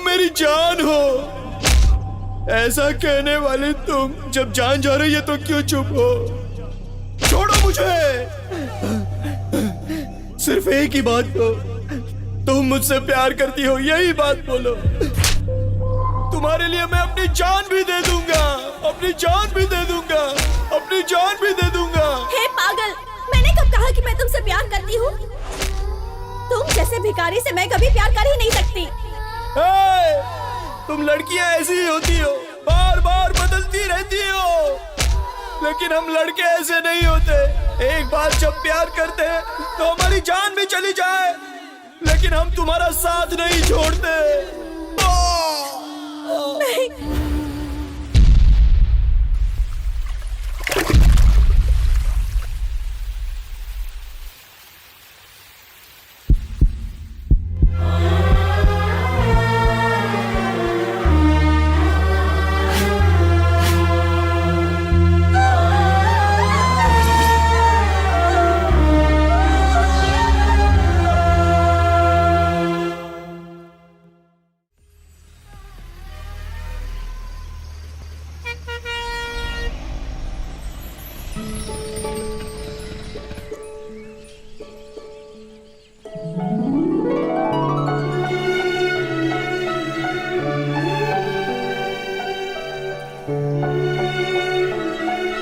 मेरी जान हो। ऐसा कहने वाले तुम जब जान जा रही है तो क्यों चुप हो? छोड़ो मुझे। सिर्फ एक ही बात को, तुम मुझसे प्यार करती हो, यही बात बोलो। तुम्हारे लिए मैं अपनी जान भी दे दूंगा, अपनी जान भी दे दूंगा, अपनी जान भी दे दूंगा। हे पागल, मैंने कब कहा कि मैं तुमसे प्यार करती हूँ? तुम जैसे भिखारी से मैं कभी प्यार कर ही नहीं सकती। तुम लड़कियां ऐसी ही होती हो, बार बार बदलती रहती हो, लेकिन हम लड़के ऐसे नहीं होते। एक बार जब प्यार करते हैं तो हमारी जान भी चली जाए, लेकिन हम तुम्हारा साथ नहीं छोड़ते। नहीं।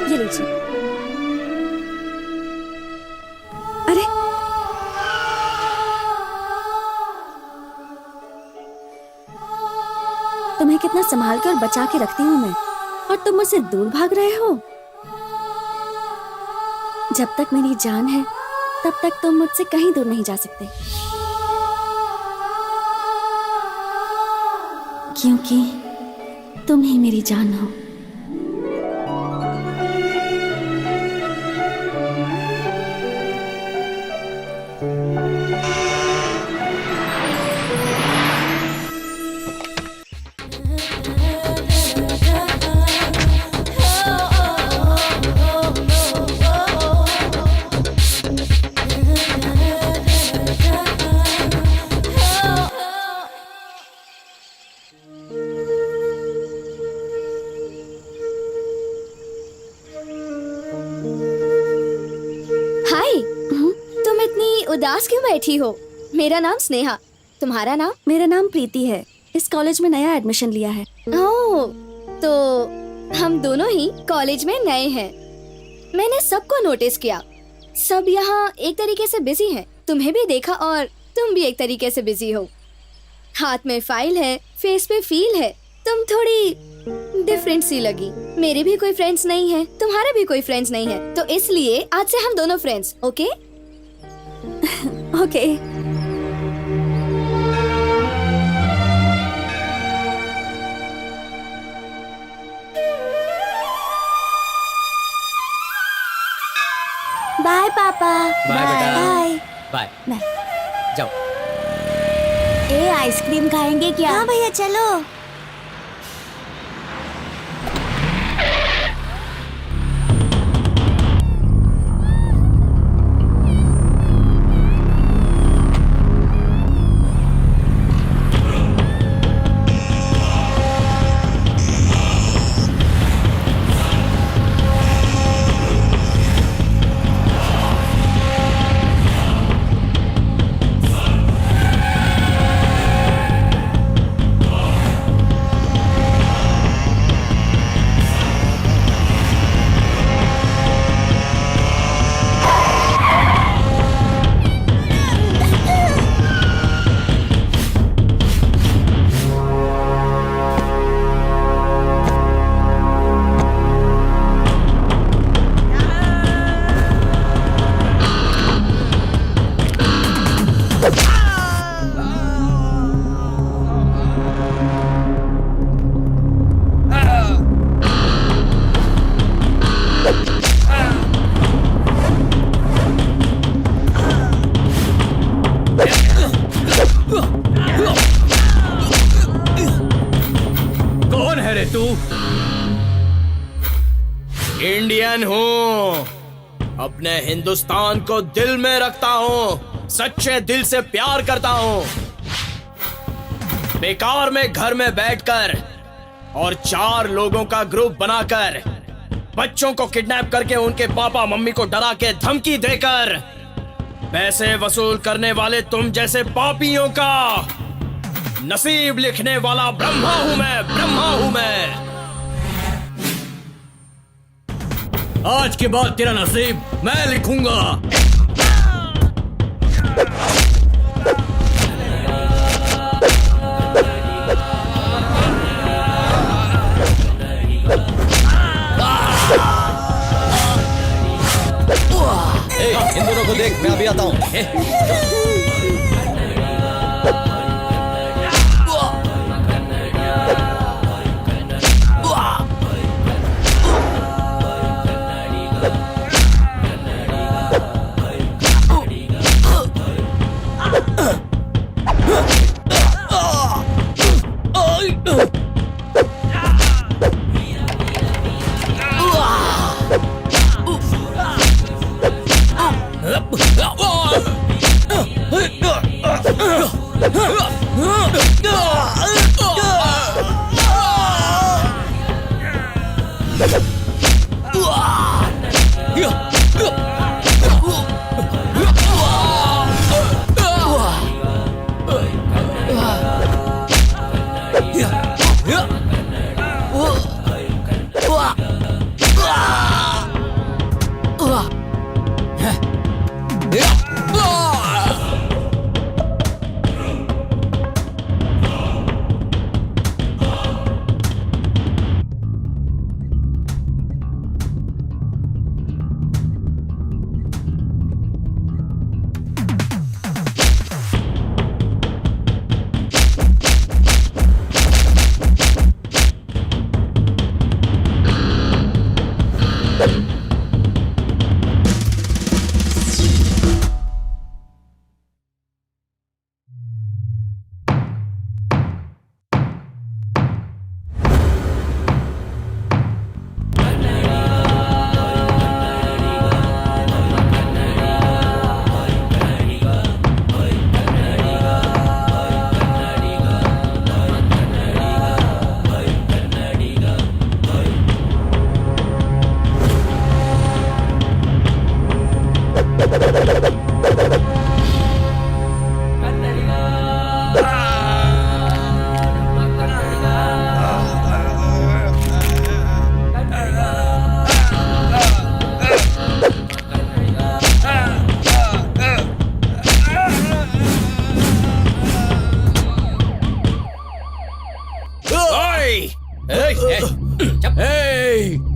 ये लीजिए। अरे तुम्हें कितना संभाल कर बचा के रखती हूँ मैं, और तुम मुझसे दूर भाग रहे हो। जब तक मेरी जान है तब तक तुम मुझसे कहीं दूर नहीं जा सकते, क्योंकि तुम ही मेरी जान हो। उदास क्यों बैठी हो? मेरा नाम स्नेहा, तुम्हारा नाम? मेरा नाम प्रीति है। इस कॉलेज में नया एडमिशन लिया है। ओह, तो हम दोनों ही कॉलेज में नए हैं। मैंने सबको नोटिस किया, सब यहाँ एक तरीके से बिजी हैं। तुम्हें भी देखा और तुम भी एक तरीके से बिजी हो। हाथ में फाइल है, फेस पे फील है, तुम थोड़ी डिफरेंट सी लगी। मेरे भी कोई फ्रेंड्स नहीं है, तुम्हारे भी कोई फ्रेंड्स नहीं है, तो इसलिए आज से हम दोनों फ्रेंड्स। ओके? ओके। बाय पापा। बाय बेटा। Bye bye. बाय। जाओ। ए, आइसक्रीम खाएंगे क्या? हाँ भैया चलो। कौन है रे तू? इंडियन हूँ, अपने हिंदुस्तान को दिल में रखता हूँ, सच्चे दिल से प्यार करता हूँ। बेकार में घर में बैठकर और 4 लोगों का ग्रुप बनाकर बच्चों को किडनैप करके उनके पापा मम्मी को डरा के धमकी देकर पैसे वसूल करने वाले तुम जैसे पापियों का नसीब लिखने वाला ब्रह्मा हूं मैं। आज के बाद तेरा नसीब मैं लिखूंगा। इन दोनों को देख, मैं अभी आता हूँ।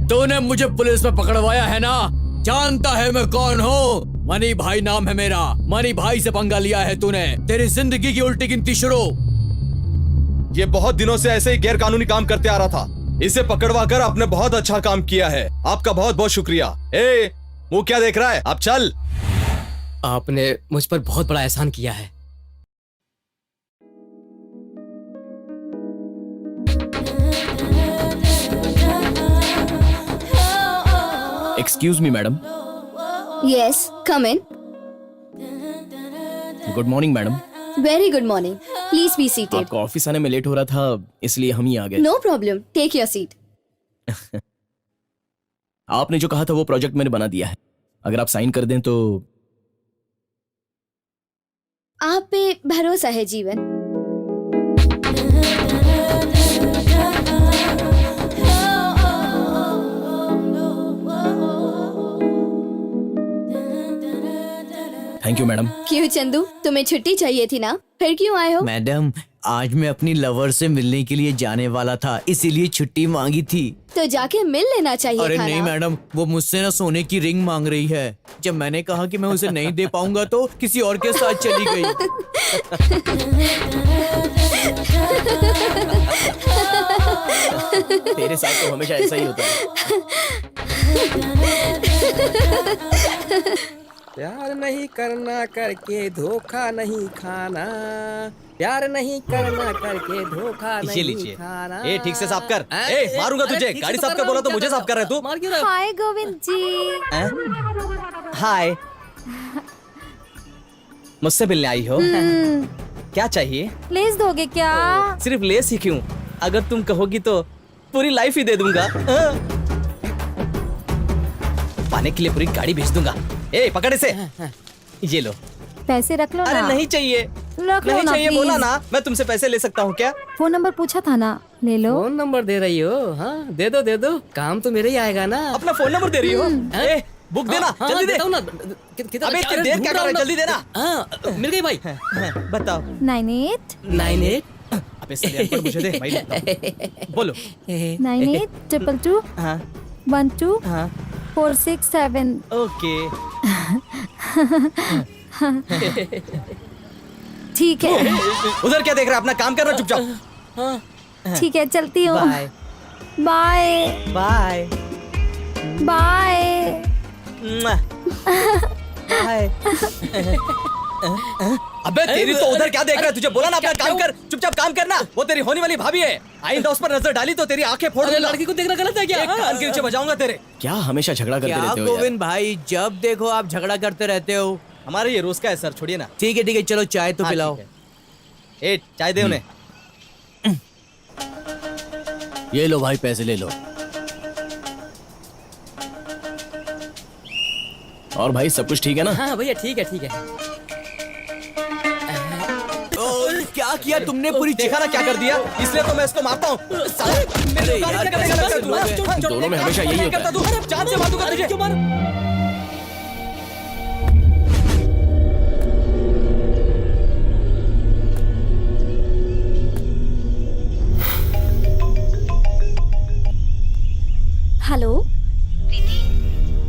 तूने मुझे पुलिस में पकड़वाया है ना? जानता है मैं कौन हूँ? मनी भाई नाम है मेरा। मनी भाई से पंगा लिया है तूने। तेरी जिंदगी की उल्टी गिनती शुरू। ये बहुत दिनों से ऐसे ही गैर कानूनी काम करते आ रहा था। इसे पकड़वा कर आपने बहुत अच्छा काम किया है। आपका बहुत बहुत शुक्रिया। मुंह क्या देख रहा है? आप चल। आपने मुझ पर बहुत बड़ा एहसान किया है। Excuse me madam. Yes, come in. Good morning madam. Very good morning. Please be seated. आपका ऑफिस आने में लेट हो रहा था, इसलिए हम ही आ गए। No problem, take your seat. आपने जो कहा था वो प्रोजेक्ट मैंने बना दिया है। अगर आप साइन कर दें तो। आप पे भरोसा है जीवन। Thank you madam. क्यों चंदू, तुम्हें छुट्टी चाहिए थी ना? फिर क्यों आए हो? मैडम, आज मैं अपनी लवर से मिलने के लिए जाने वाला था, इसीलिए छुट्टी मांगी थी। तो जाके मिल लेना चाहिए अरे था नहीं ना? मैडम, वो मुझसे ना सोने की रिंग मांग रही है। जब मैंने कहा कि मैं उसे नहीं दे पाऊंगा तो किसी और के साथ चली गई। तेरे साथ तो हमेशा ऐसा ही होता है। प्यार नहीं करना करके धोखा नहीं खाना, प्यार नहीं करना करके धोखा नहीं खाना। ठीक से साफ कर। मारूंगा तुझे। गाड़ी साफ कर बोला तो मुझे साफ कर रहा है तू। मार क्यों रहा है? हाय गोविंद जी। हाय। मुझसे मिलने आई हो? क्या चाहिए? लेस दोगे क्या? सिर्फ लेस ही क्यों, अगर तुम कहोगी तो पूरी लाइफ ही दे दूंगा। पाने के लिए पूरी गाड़ी भेज दूंगा। ए पकड़ इसे। ये लो। पैसे रख लो अरे ना। नहीं चाहिए, रख लो नहीं ना चाहिए, please। बोला ना। मैं तुमसे पैसे ले सकता हूँ क्या? फोन नंबर पूछा था ना, ले लो। फोन नंबर दे रही हो? हाँ दे दो दे दो, काम तो मेरे ही आएगा ना। अपना फोन नंबर दे रही हो? ए, बुक देना, जल्दी दे। ना अबे इतनी देर क्या कर रहा है, जल्दी देना। मिल गई भाई। बताओ। 98 98। अबे साले अनपढ़, मुझे दे भाई, बताओ। बोलो। 98 22 हाँ 12 हाँ 467। ओके। ठीक है उधर क्या देख रहा है, अपना काम करना चुपचाप। ठीक है, चलती हूँ। Bye bye bye bye. Bye. अबे तेरी तो उधर क्या देख रहा है, तुझे बोला ना अपना काम कर, चुपचाप काम करना। वो तेरी होने वाली भाभी है, आइंदा उस पर नजर डाली तो तेरी आंखें फोड़ दूंगा। लड़की को देखना गलत है क्या? एक कान के नीचे बजाऊंगा तेरे। क्या हमेशा झगड़ा करते क्या रहते हो यार? गोविंद भाई, जब देखो आप झगड़ा करते रहते हो। हमारे ये रोज का है सर, छोड़िए ना। ठीक है चलो चाय तो हाँ, पिलाओ। ठीक है। ए चाय दे उन्हें। ये लो भाई, पैसे ले लो। और भाई सब कुछ ठीक है ना? हाँ भैया ठीक है ठीक है। क्या किया तुमने? पूरी देखा ना क्या कर दिया, इसलिए तो मैं इसको मारता हूँ। अरे यार, कैसे करते तुम लोग? दोनों में हमेशा यही होता है। जान से मारूंगा तुझे। हेलो प्रीति,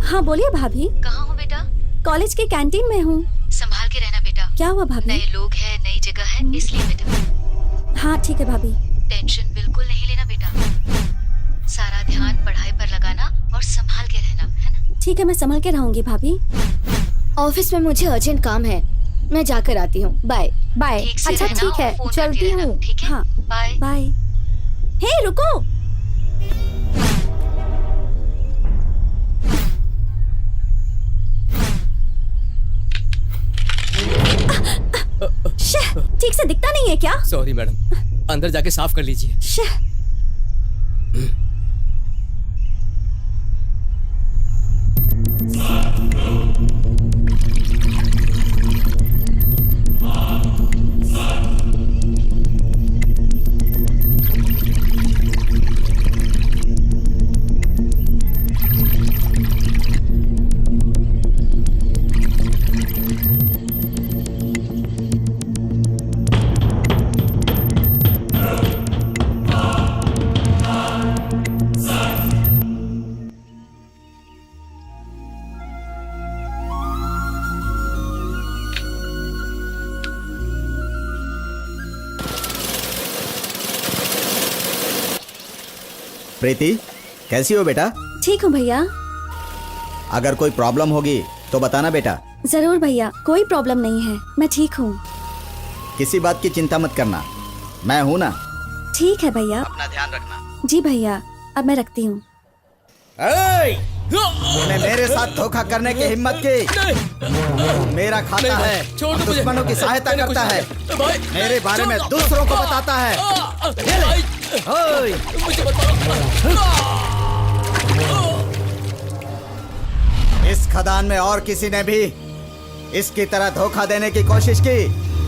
हाँ बोलिए भाभी। कहाँ हो बेटा? कॉलेज के कैंटीन में हूँ। संभाल के रहना बेटा। क्या हुआ भाभी? नए लोग हैं, नई जगह है, इसलिए बेटा। हाँ ठीक है भाभी। टेंशन बिल्कुल नहीं लेना बेटा। सारा ध्यान पढ़ाई पर लगाना और संभाल के रहना, है ना? ठीक है, मैं संभल के रहूंगी भाभी। ऑफिस में मुझे अर्जेंट काम है, मैं जाकर आती हूँ। Bye bye. ठीक से अच्छा रहना ठीक है, और फोन करती चलती रहना, हूँ। ठीक है? हाँ बाय। बाय। हे रुको। ठीक से दिखता नहीं है क्या? सॉरी मैडम, अंदर जाके साफ कर लीजिए। श्ह। प्रीति, कैसी हो बेटा? ठीक हूँ भैया। अगर कोई प्रॉब्लम होगी तो बताना बेटा। जरूर भैया, कोई प्रॉब्लम नहीं है, मैं ठीक हूँ। किसी बात की चिंता मत करना, मैं हूँ ना। ठीक है भैया। अपना ध्यान रखना। जी भैया, अब मैं रखती हूँ। तूने मेरे साथ धोखा करने की हिम्मत की। मेरा खाता है, दुश्मनों की सहायता करता है, मेरे बारे में दूसरों को बताता है। ओए! इस खदान में और किसी ने भी इसकी तरह धोखा देने की कोशिश की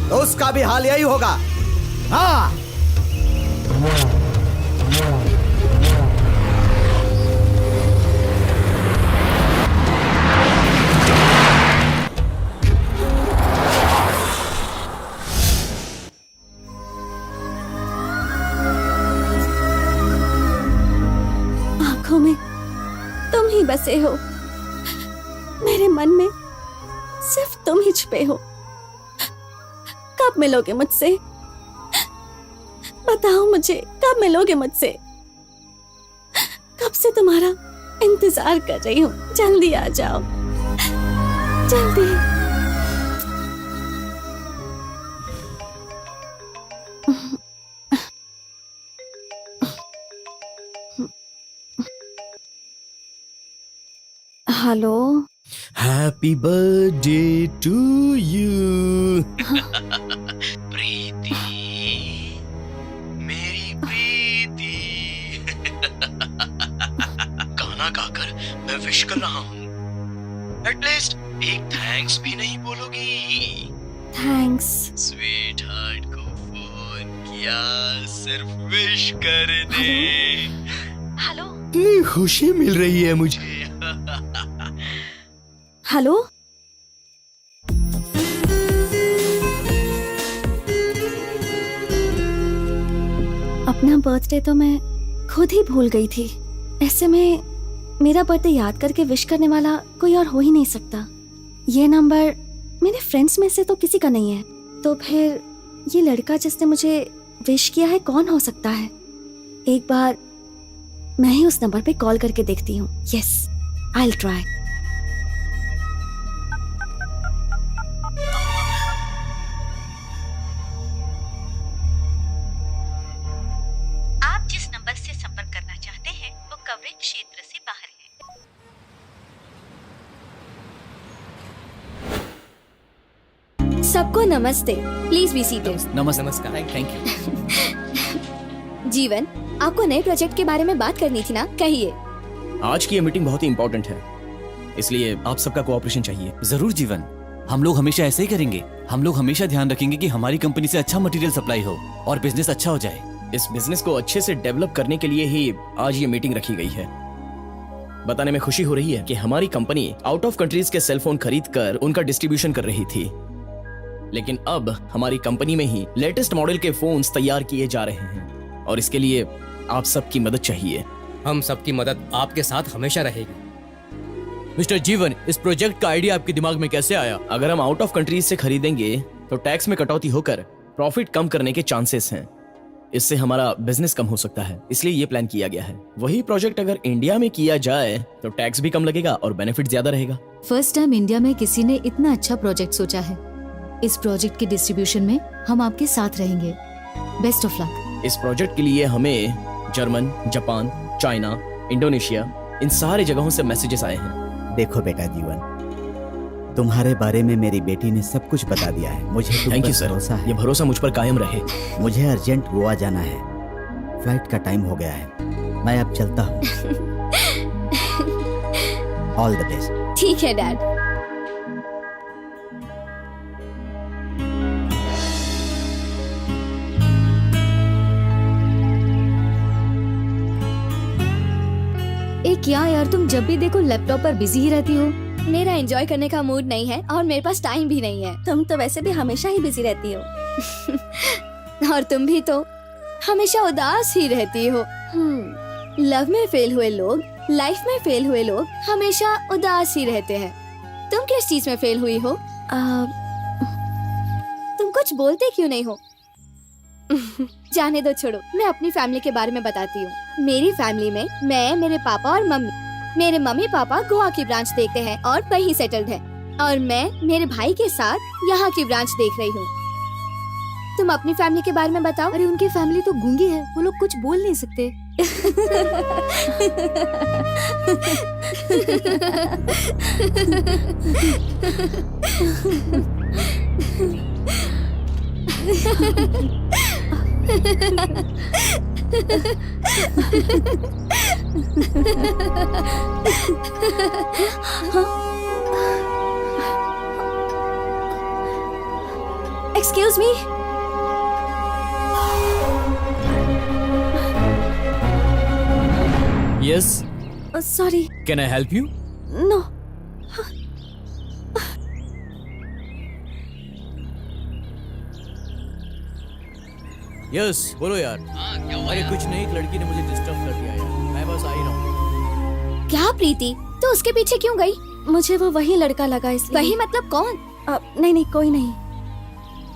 तो उसका भी हाल यही होगा। हाँ। आंखों में तुम ही बसे हो, मेरे मन में सिर्फ तुम ही छुपे हो। कब मिलोगे मुझसे? बताओ मुझे, कब मिलोगे मुझसे? कब से तुम्हारा इंतजार कर रही हूँ, जल्दी आ जाओ, जल्दी। Hello. Happy birthday to you. Preeti, मेरी प्रीति। गाना गाकर मैं विश कर रहा हूँ। एटलीस्ट एक थैंक्स भी नहीं बोलोगी? थैंक्स। स्वीट हार्ट को फोन किया सिर्फ विश करने। हेलो। इतनी खुशी मिल रही है मुझे। हेलो। अपना बर्थडे तो मैं खुद ही भूल गई थी। ऐसे में मेरा बर्थडे याद करके विश करने वाला कोई और हो ही नहीं सकता। ये नंबर मेरे फ्रेंड्स में से तो किसी का नहीं है, तो फिर ये लड़का जिसने मुझे विश किया है कौन हो सकता है? एक बार मैं ही उस नंबर पे कॉल करके देखती हूँ। Yes, I will try. आप जिस नंबर से संपर्क करना चाहते हैं वो कवरेज क्षेत्र से बाहर है। सबको नमस्ते। Please be seated. नमस्कार। Thank you. जीवन, आपको नए प्रोजेक्ट के बारे में बात करनी थी ना, कहिए। आज की ये मीटिंग बहुत ही इंपॉर्टेंट है, इसलिए आप सबका कोऑपरेशन चाहिए। जरूर जीवन, हम लोग हमेशा ऐसे ही करेंगे। हम लोग हमेशा ध्यान रखेंगे कि हमारी कंपनी से अच्छा मटेरियल सप्लाई हो और बिजनेस अच्छा हो जाए। इस बिजनेस को अच्छे से डेवलप करने के लिए ही आज ये मीटिंग रखी गई है। बताने में खुशी हो रही है कि हमारी कंपनी आउट ऑफ कंट्रीज के सेलफोन खरीद कर उनका डिस्ट्रीब्यूशन कर रही थी, लेकिन अब हमारी कंपनी में ही लेटेस्ट मॉडल के फोन्स तैयार किए जा रहे हैं और इसके लिए आप सबकी मदद चाहिए। हम सबकी मदद आपके साथ हमेशा रहेगी। मिस्टर जीवन, इस प्रोजेक्ट का आइडिया आपके दिमाग में कैसे आया? अगर हम आउट ऑफ कंट्रीज से खरीदेंगे तो टैक्स में कटौती होकर प्रॉफिट कम करने के चांसेस हैं। इससे हमारा बिजनेस कम हो सकता है, इसलिए ये प्लान किया गया है। वही प्रोजेक्ट अगर इंडिया में किया जाए तो टैक्स भी कम लगेगा और बेनिफिट ज्यादा रहेगा। फर्स्ट टाइम इंडिया में किसी ने इतना अच्छा प्रोजेक्ट सोचा है। इस प्रोजेक्ट के डिस्ट्रीब्यूशन में हम आपके साथ रहेंगे। Best of luck. इस प्रोजेक्ट के लिए हमें जर्मन, जापान, चाइना, इंडोनेशिया, इन सारे जगहों से मैसेजेस आए हैं। देखो बेटा जीवन, तुम्हारे बारे में मेरी बेटी ने सब कुछ बता दिया है। मुझे तुम थैंक पर यू सर, भरोसा है। ये भरोसा मुझ पर कायम रहे। मुझे अर्जेंट गोवा जाना है, फ्लाइट का टाइम हो गया है। मैं अब चलता हूँ। All the best. ठीक है डैड। क्या यार, तुम जब भी देखो लैपटॉप पर बिजी ही रहती हो। मेरा एंजॉय करने का मूड नहीं है और मेरे पास टाइम भी नहीं है। तुम तो वैसे भी हमेशा ही बिजी रहती हो। और तुम भी तो हमेशा उदास ही रहती हो। लव में फेल हुए लोग, लाइफ में फेल हुए लोग हमेशा उदास ही रहते हैं। तुम किस चीज में फेल हुई हो? तुम कुछ बोलते क्यों नहीं हो? जाने दो, छोड़ो। मैं अपनी फैमिली के बारे में बताती हूँ। मेरी फैमिली में मैं, मेरे पापा और मम्मी। मेरे मम्मी पापा गोवा की ब्रांच देखते हैं और वहीं सेटल्ड है, और मैं मेरे भाई के साथ यहाँ की ब्रांच देख रही हूँ। तुम अपनी फैमिली के बारे में बताओ। अरे उनकी फैमिली तो गूंगी है, वो लोग कुछ बोल नहीं सकते। Excuse me? Yes. Sorry. Can I help you? No. Yes, बोलो यार। अरे कुछ नहीं, एक लड़की ने मुझे डिस्टर्ब कर दिया यार। मैं बस आ ही रहा हूँ। क्या प्रीति, तो उसके पीछे क्यों गई? मुझे वो वही लड़का लगा इसलिए। वही मतलब कौन? नहीं नहीं, कोई नहीं।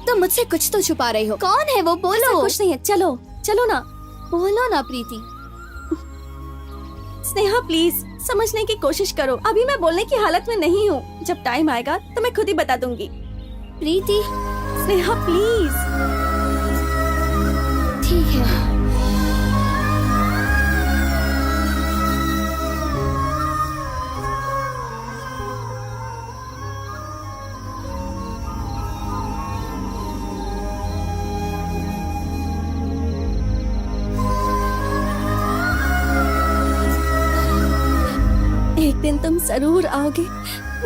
तुम मुझसे कुछ तो छुपा रही हो। कौन है वो? बोलो। कुछ नहीं है, चलो चलो ना। बोलो ना प्रीति। स्नेहा प्लीज समझने की कोशिश करो। अभी मैं बोलने की हालत में नहीं हूँ। जब टाइम आएगा तो मैं खुद ही बता दूंगी। प्रीति। स्नेहा प्लीज। ठीक है। तुम जरूर आओगे,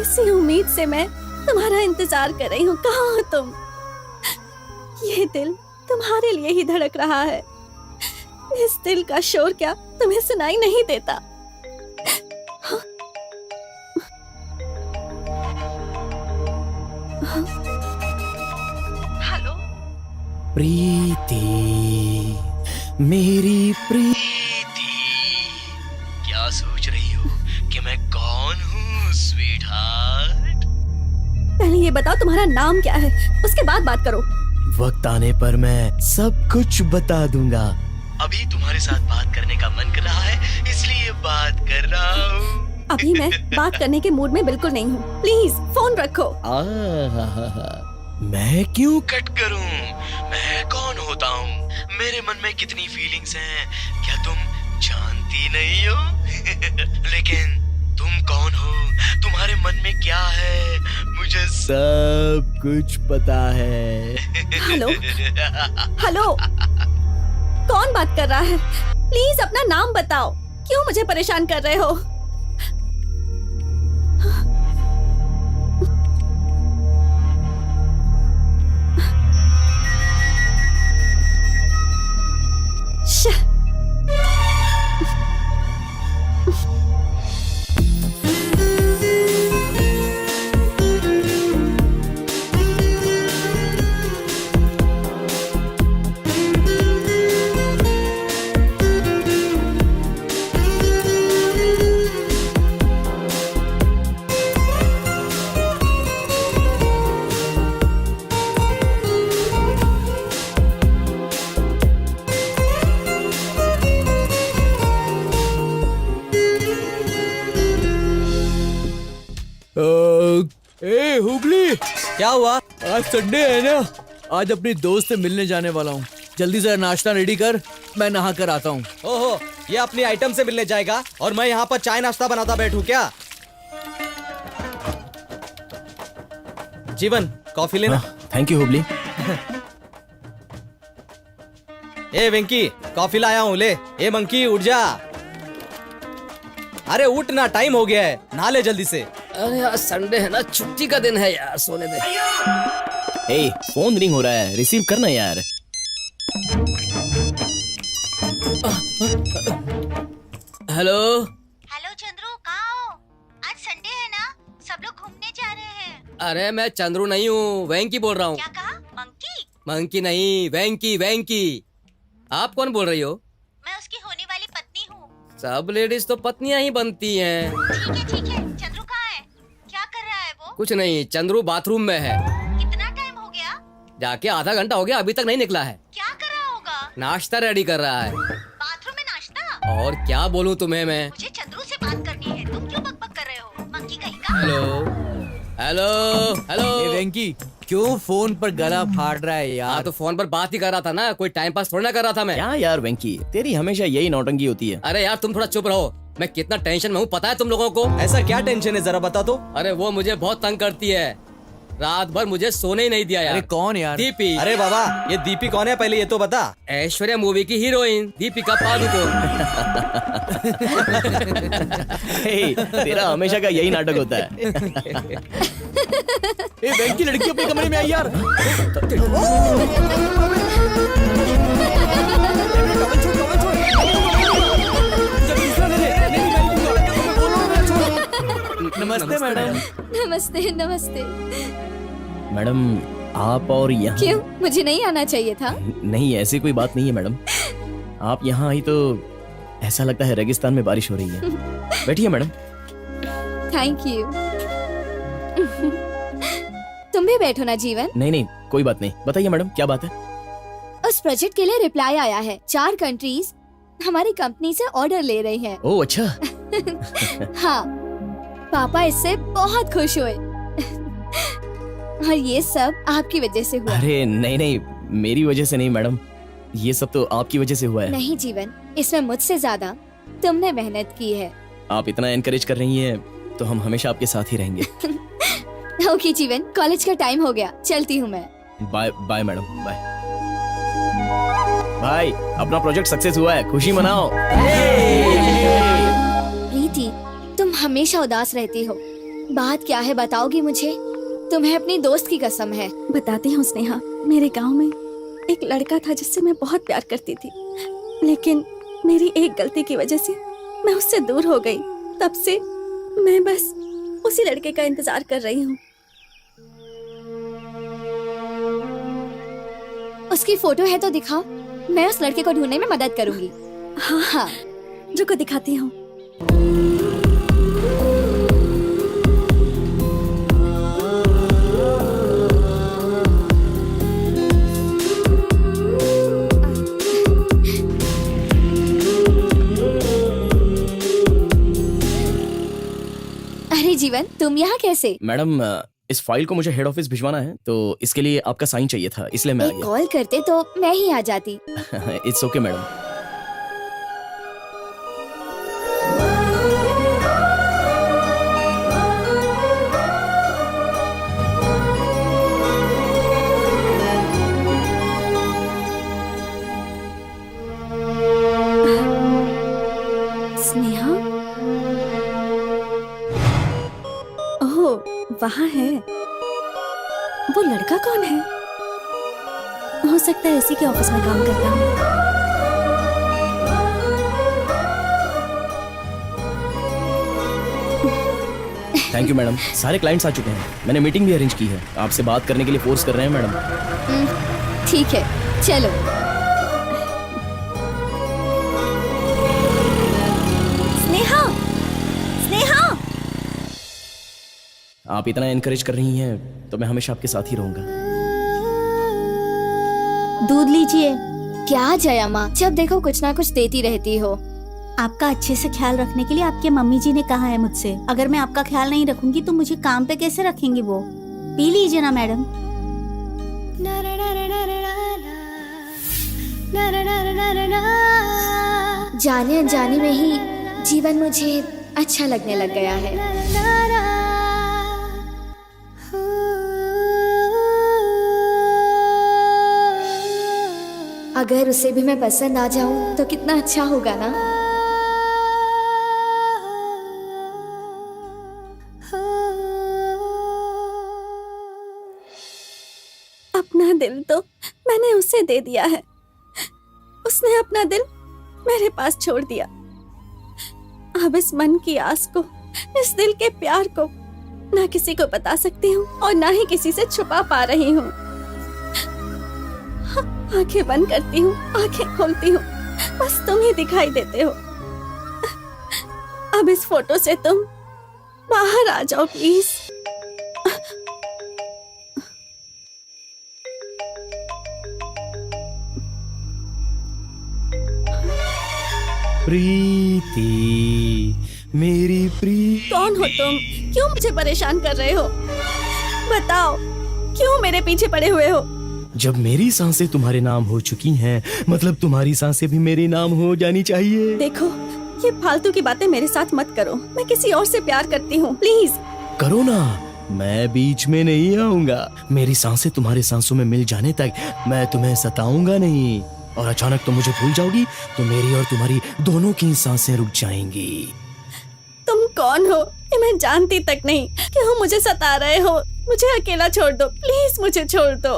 इसी उम्मीद से मैं तुम्हारा इंतजार कर रही हूँ। कहाँ हो तुम? ये दिल तुम्हारे लिए ही धड़क रहा है। इस दिल का शोर क्या तुम्हें सुनाई नहीं देता? हेलो प्रीति, मेरी प्रीति, क्या सोच रही हो कि मैं कौन हूँ स्वीट हार्ट? पहले ये बताओ तुम्हारा नाम क्या है, उसके बाद बात करो। वक्त आने पर मैं सब कुछ बता दूंगा। अभी तुम्हारे साथ बात करने का मन कर रहा है, इसलिए बात कर रहा हूँ। अभी मैं बात करने के मूड में बिल्कुल नहीं हूँ। प्लीज फोन रखो। मैं क्यों कट करूं? मैं कौन होता हूँ? मेरे मन में कितनी फीलिंग्स हैं, क्या तुम जानती नहीं हो? लेकिन तुम कौन हो? तुम्हारे मन में क्या है? मुझे सब कुछ पता है। हेलो हेलो, कौन बात कर रहा है? प्लीज अपना नाम बताओ। क्यों मुझे परेशान कर रहे हो? ए हुबली, क्या हुआ? आज संडे है ना, आज अपनी दोस्त से मिलने जाने वाला हूँ। जल्दी से नाश्ता रेडी कर, मैं नहा कर आता हूँ। ओहो, ये अपनी आइटम से मिलने जाएगा और मैं यहाँ पर चाय नाश्ता बनाता बैठूं क्या? जीवन, कॉफी लेना। Thank you Hubli. A Venky, coffee लाया हूँ, ले। ए मंकी, उठ जा। अरे उठ ना, टाइम हो गया है, नहा ले जल्दी से। अरे यार संडे है ना, छुट्टी का दिन है यार, सोने दे। ए, फोन रिंग हो रहा है, रिसीव करना यार। हेलो हेलो चंद्रू, कहाँ हो? आज संडे है ना, सब लोग घूमने जा रहे हैं। अरे मैं चंद्रू नहीं हूँ, वेंकी बोल रहा हूँ। क्या कहा? मंकी? मंकी नहीं, वेंकी वेंकी। आप कौन बोल रही हो? मैं उसकी होने वाली पत्नी हूँ। सब लेडीज तो पत्नियां ही बनती हैं। ठीक है, चंद्रू कहाँ है? क्या कर रहा है वो? कुछ नहीं, चंद्रू बाथरूम में है। कितना टाइम हो गया? जाके आधा घंटा हो गया, अभी तक नहीं निकला है। क्या कर रहा होगा? नाश्ता रेडी कर रहा है। बाथरूम में नाश्ता? और क्या बोलूं तुम्हें मैं? मुझे चंद्रू से बात करनी है, तुम क्यों बकबक कर रहे हो? मंकी कहीं का? Hello hello hello. ए वेंकी, क्यों फोन पर गला फाड़ रहा है यार? हाँ तो फोन पर बात ही कर रहा था ना, कोई टाइम पास थोड़ा ना कर रहा था मैं। क्या यार वेंकी, तेरी हमेशा यही नौटंकी होती है। अरे यार तुम थोड़ा चुप रहो, मैं कितना टेंशन में हूँ पता है तुम लोगों को? ऐसा क्या टेंशन है, जरा बता दो। अरे वो मुझे बहुत तंग करती है, रात भर मुझे सोने ही नहीं दिया यार। अरे कौन यार? दीपी। अरे बाबा, ये दीपी कौन है, पहले ये तो बता। ऐश्वर्या मूवी की हीरोइन दीपिका पादुकोण। हे, तेरा हमेशा का यही नाटक होता है। ए वेंकी, लड़की अपने कमरे में आई यार। नमस्ते मैडम। नमस्ते नमस्ते। मैडम आप और यहाँ? क्यों, मुझे नहीं आना चाहिए था? नहीं, ऐसी कोई बात नहीं है मैडम। आप यहाँ आई तो ऐसा लगता है रेगिस्तान में बारिश हो रही है। बैठिए मैडम। Thank you. तुम भी बैठो ना जीवन। नहीं नहीं, कोई बात नहीं, बताइए मैडम क्या बात है? उस प्रोजेक्ट के लिए रिप्लाई आया है। 4 कंट्रीज हमारी कंपनी से ऑर्डर ले रही हैं। ओह अच्छा। हाँ, पापा इससे बहुत खुश हुए। और ये सब आपकी वजह से हुआ। अरे नहीं नहीं, मेरी वजह से नहीं मैडम, ये सब तो आपकी वजह से हुआ है। नहीं जीवन, इसमें मुझसे ज्यादा तुमने मेहनत की है। आप इतना एनकरेज कर रही हैं तो हम हमेशा आपके साथ ही रहेंगे। ओके जीवन, कॉलेज का टाइम हो गया, चलती हूँ मैं। Bye bye madam, bye. भाई अपना प्रोजेक्ट सक्सेस हुआ है, खुशी मनाओ। प्रीति, तुम हमेशा उदास रहती हो। बात क्या है बताओगी मुझे? तुम्हें अपनी दोस्त की कसम है। बताती हूँ स्नेहा, मेरे गांव में एक लड़का था जिससे मैं बहुत प्यार करती थी, लेकिन मेरी एक गलती की वजह से मैं उससे दूर हो गई। तब से मैं बस उसी लड़के का इंतजार कर रही हूँ। उसकी फोटो है तो दिखाओ, मैं उस लड़के को ढूंढने में मदद करूंगी। हाँ हाँ, रुको दिखाती हूँ। अरे जीवन, तुम यहाँ कैसे? मैडम, इस फाइल को मुझे हेड ऑफिस भिजवाना है, तो इसके लिए आपका साइन चाहिए था, इसलिए मैं आ एक कॉल करते तो मैं ही आ जाती। गया। It's okay madam. Sneha, oh वहाँ है। वो लड़का कौन है? हो सकता है इसी के ऑफिस में काम करता हूँ। Thank you madam. सारे क्लाइंट्स आ चुके हैं, मैंने मीटिंग भी अरेंज की है। आपसे बात करने के लिए फोर्स कर रहे हैं मैडम। ठीक है, चलो। स्नेहा, स्नेहा, आप इतना एनकरेज कर रही हैं तो मैं हमेशा आपके साथ ही रहूंगा। दूध लीजिए। क्या जया माँ, जब देखो कुछ ना कुछ देती रहती हो। आपका अच्छे से ख्याल रखने के लिए आपके मम्मी जी ने कहा है मुझसे। अगर मैं आपका ख्याल नहीं रखूंगी तो मुझे काम पे कैसे रखेंगी वो? पी लीजिए ना मैडम। जाने अनजाने में ही जीवन मुझे अच्छा लगने लग गया है। अगर उसे भी मैं पसंद आ जाऊं तो कितना अच्छा होगा ना। अपना दिल तो मैंने उसे दे दिया है, उसने अपना दिल मेरे पास छोड़ दिया। अब इस मन की आस को, इस दिल के प्यार को ना किसी को बता सकती हूँ और ना ही किसी से छुपा पा रही हूँ। आंखें बंद करती हूँ, आंखें खोलती हूँ, बस तुम ही दिखाई देते हो। अब इस फोटो से तुम बाहर आ जाओ प्लीज। प्रीति, मेरी प्रीति। कौन हो तुम? क्यों मुझे परेशान कर रहे हो? बताओ, क्यों मेरे पीछे पड़े हुए हो? जब मेरी सांसें तुम्हारे नाम हो चुकी हैं, मतलब तुम्हारी सांसें भी मेरे नाम हो जानी चाहिए। देखो, ये फालतू की बातें मेरे साथ मत करो। मैं किसी और से प्यार करती हूँ, प्लीज। करो ना, मैं बीच में नहीं आऊंगा। मेरी सांसें तुम्हारे सांसों में मिल जाने तक मैं तुम्हें सताऊंगा नहीं। और अचानक तुम मुझे भूल जाओगी तो मेरी और तुम्हारी दोनों की सांसें रुक जाएंगी। तुम कौन हो ये मैं जानती तक नहीं। क्यों मुझे सता रहे हो? मुझे अकेला छोड़ दो प्लीज, मुझे छोड़ दो।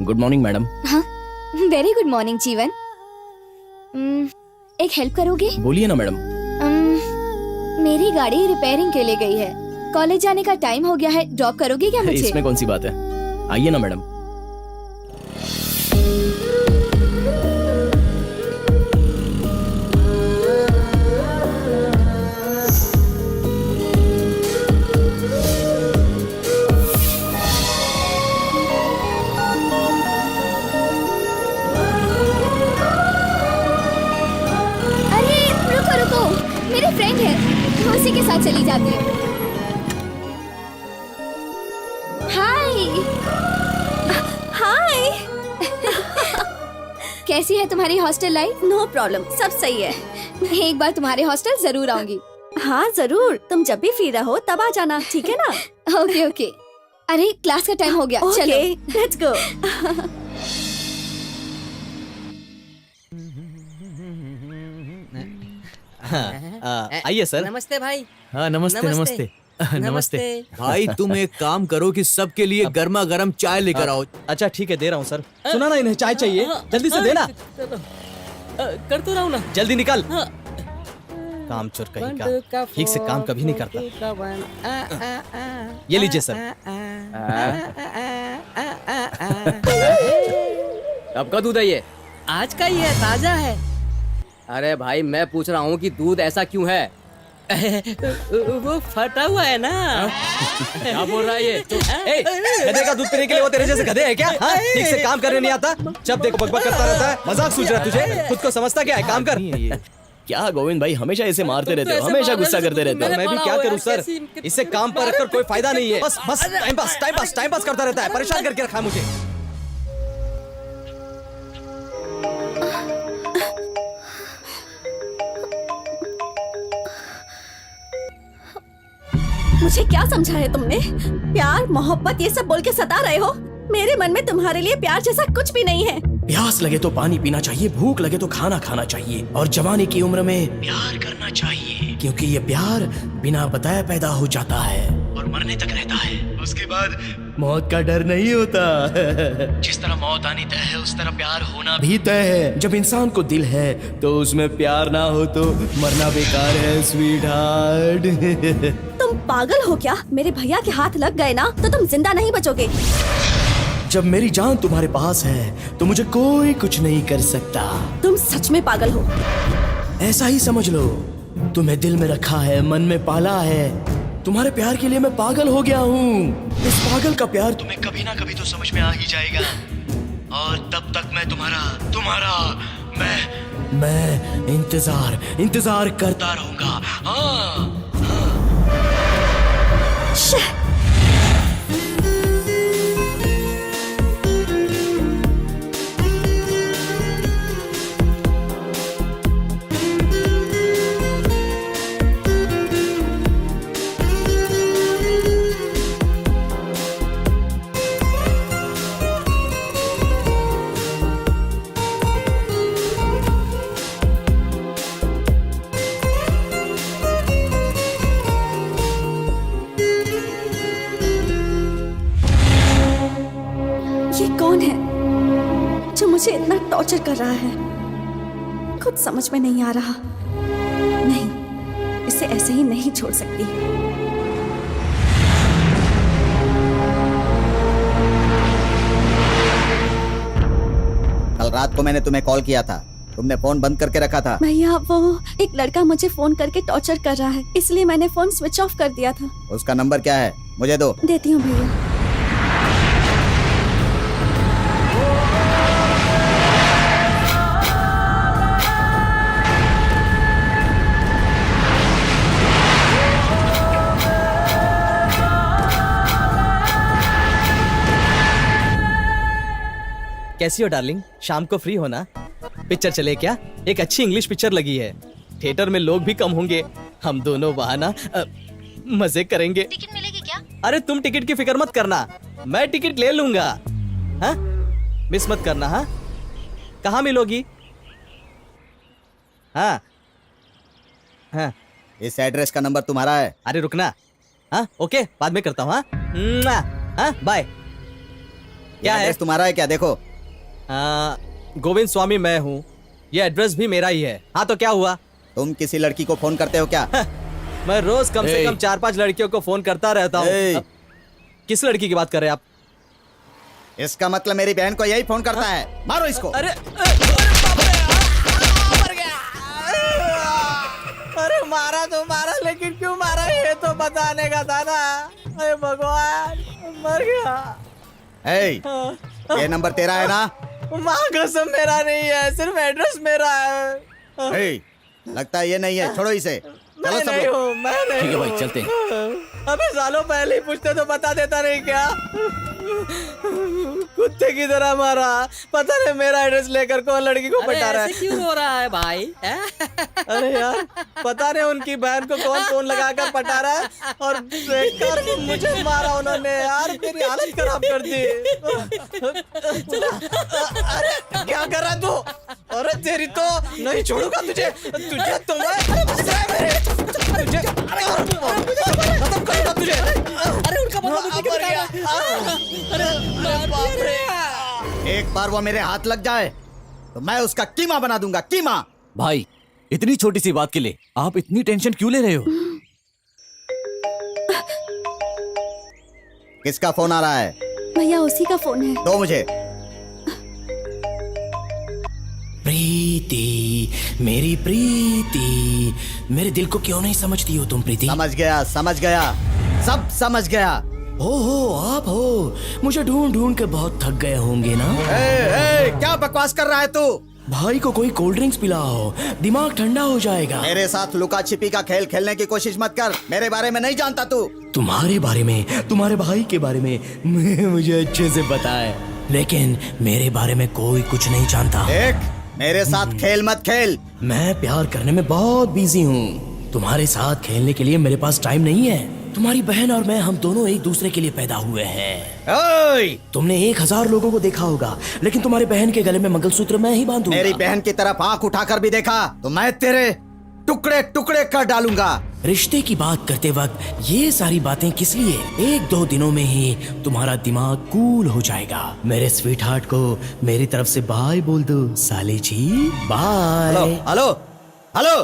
Good morning madam. हाँ, वेरी गुड मॉर्निंग जीवन। एक हेल्प करोगे? बोलिए ना मैडम। मेरी गाड़ी रिपेयरिंग के लिए गई है, कॉलेज जाने का टाइम हो गया है, ड्रॉप करोगे क्या मुझे? इसमें कौन सी बात है, आइए ना मैडम। साथ चली जाती हूँ। हाय हाय। कैसी है तुम्हारी हॉस्टल लाइफ? नो प्रॉब्लम, सब सही है। एक बार तुम्हारे हॉस्टल जरूर आऊंगी। हाँ जरूर, तुम जब भी फ्री रहो तब आ जाना, ठीक है ना? Okay okay. अरे क्लास का टाइम हो गया, चलो लेट्स गो। आइए सर। नमस्ते भाई। हाँ नमस्ते नमस्ते। नमस्ते नमस्ते। नमस्ते। भाई तुम एक काम करो कि सबके लिए गर्मा गर्म चाय लेकर आओ। अच्छा ठीक है, दे रहा हूँ सर। सुना ना, इन्हें चाय चाहिए, जल्दी से देना। कर तो रहा हूँ ना। जल्दी निकल। काम चोर कहीं का, ठीक से काम कभी नहीं करता। ये लीजिए सर। कब का दूध है ये? आज का ही है, ताजा है। अरे भाई मैं पूछ रहा हूँ कि दूध ऐसा क्यों है? वो फटा हुआ है ना। क्या बोल रहा है ये? गधे का दूध पीने के लिए वो तेरे जैसे गधे है क्या? हाँ? ठीक से काम करने नहीं आता, जब देखो बकबक करता रहता है। मजाक सूझ रहा है तुझे? खुद को समझता क्या है? काम कर। क्या गोविंद भाई हमेशा इसे मारते रहते हो, हमेशा गुस्सा करते रहते हो। मैं भी क्या करूं सर, इसे काम पर रखकर कोई फायदा नहीं है। बस बस टाइम पास करता रहता है, परेशान करके रखा है मुझे। मुझे क्या समझा है तुमने? प्यार मोहब्बत ये सब बोल के सता रहे हो। मेरे मन में तुम्हारे लिए प्यार जैसा कुछ भी नहीं है। प्यास लगे तो पानी पीना चाहिए, भूख लगे तो खाना खाना चाहिए, और जवानी की उम्र में प्यार करना चाहिए, क्योंकि ये प्यार बिना बताए पैदा हो जाता है और मरने तक रहता है। उसके बाद मौत का डर नहीं होता। जिस तरह मौत आनी तय है, उस तरह प्यार होना भी तय है। जब इंसान को दिल है तो उसमें प्यार ना हो तो मरना बेकार है, स्वीट हार्ट। तुम पागल हो क्या? मेरे भैया के हाथ लग गए ना तो तुम जिंदा नहीं बचोगे। जब मेरी जान तुम्हारे पास है तो मुझे कोई कुछ नहीं कर सकता। तुम सच में पागल हो। ऐसा ही समझ लो, तुम्हें दिल में रखा है, मन में पाला है। तुम्हारे प्यार के लिए मैं पागल हो गया हूँ। इस पागल का प्यार तुम्हें कभी ना कभी तो समझ में आ ही जाएगा, और तब तक मैं मैं इंतजार करता रहूंगा। हाँ। मुझे इतना टॉर्चर कर रहा है, खुद समझ में नहीं आ रहा। नहीं, इसे ऐसे ही नहीं छोड़ सकती। कल रात को मैंने तुम्हें कॉल किया था, तुमने फोन बंद करके रखा था। भैया वो एक लड़का मुझे फोन करके टॉर्चर कर रहा है, इसलिए मैंने फोन स्विच ऑफ कर दिया था। उसका नंबर क्या है? मुझे दो। देती हूँ भैया। कैसी हो डार्लिंग? शाम को फ्री हो ना? पिक्चर चले क्या? एक अच्छी इंग्लिश पिक्चर लगी है, थिएटर में लोग भी कम होंगे, हम दोनों वहाँ ना मजे करेंगे। टिकट मिलेगी क्या? अरे तुम टिकट की फिक्र मत करना, मैं टिकट ले लूंगा। हाँ, मिस मत करना। हाँ, कहाँ मिलोगी? हाँ हाँ, इस एड्रेस का नंबर तुम्हारा है? अरे रुकना। हाँ ओके, बाद में करता हूँ। हाँ बाय। क्या है? तुम्हारा है क्या? देखो। गोविंद स्वामी मैं हूँ, ये एड्रेस भी मेरा ही है। हाँ तो क्या हुआ? तुम किसी लड़की को फोन करते हो क्या? मैं रोज कम से कम 4-5 लड़कियों को फोन करता रहता हूँ। किस लड़की की बात कर रहे हैं आप? इसका मतलब मेरी बहन को यही फोन करता है। मारो इसको। अरे अरे मारा तो मारा, लेकिन क्यों मारा ये तो बताने का था ना। अरे भगवान, मर गया। ये नंबर तेरा है ना? माँ कसम मेरा नहीं है, सिर्फ एड्रेस मेरा है। लगता है ये नहीं है, छोड़ो इसे। चलो सब नहीं लोग। हूँ, मैं नहीं ठीक है भाई, हूँ। चलते अबे सालों पहले ही पूछते तो बता देता नहीं क्या? कुत्ते की तरह मारा। पता नहीं मेरा एड्रेस लेकर कौन लड़की को अरे पटा रहा ऐसे है। क्यों हो रहा है भाई? अरे यार, पता नहीं उनकी बहन को कौन फोन लगाकर पटा रहा है और देखकर मुझे मारा उन्होंने यार, मेरी हालत खराब कर दी। अरे क्या कर रहा तू? अरे तेरी तो नहीं छोड़ूंगा तुझे तो मैं तुझे खत्म करूंगा तुझे। अरे उनका एक बार वो मेरे हाथ लग जाए तो मैं उसका कीमा बना दूंगा, कीमा। भाई इतनी छोटी सी बात के लिए आप इतनी टेंशन क्यों ले रहे हो? किसका फोन आ रहा है? भैया उसी का फोन है। दो मुझे। प्रीति, मेरी प्रीति, मेरे दिल को क्यों नहीं समझती हो तुम प्रीति? समझ गया, समझ गया, सब समझ गया। हो आप हो, मुझे ढूंढ ढूंढ के बहुत थक गए होंगे ना? क्या बकवास कर रहा है तू? भाई को कोई कोल्ड ड्रिंक्स पिलाओ, दिमाग ठंडा हो जाएगा। मेरे साथ लुका छिपी का खेल खेलने की कोशिश मत कर। मेरे बारे में नहीं जानता तू। तुम्हारे बारे में, तुम्हारे भाई के बारे में मुझे अच्छे से पता है, लेकिन मेरे बारे में कोई कुछ नहीं जानता। देख, मेरे साथ खेल मत खेल। मैं प्यार करने में बहुत बिजी हूँ। तुम्हारे साथ खेलने के लिए मेरे पास टाइम नहीं है। तुम्हारी बहन और मैं, हम दोनों एक दूसरे के लिए पैदा हुए हैं। तुमने 1000 लोगों को देखा होगा, लेकिन तुम्हारी बहन के गले में मंगलसूत्र मैं ही बांधूंगा। मेरी बहन की तरफ आंख उठाकर भी देखा तो मैं तेरे टुकड़े टुकड़े कर डालूंगा। रिश्ते की बात करते वक्त ये सारी बातें किस लिए? 1-2 दिनों में ही तुम्हारा दिमाग कूल हो जाएगा। मेरे स्वीट हार्ट को मेरी तरफ से बाय बोल दो साले जी। बाय। हेलो हेलो,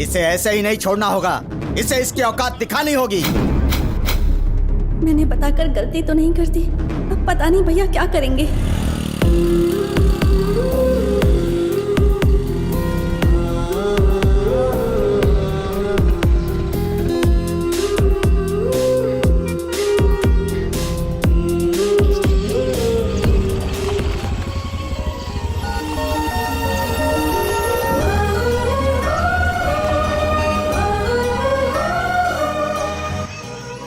इसे ऐसे ही नहीं छोड़ना होगा। इसे इसकी औकात दिखानी होगी। मैंने बताकर गलती तो नहीं कर दी। अब पता नहीं भैया क्या करेंगे।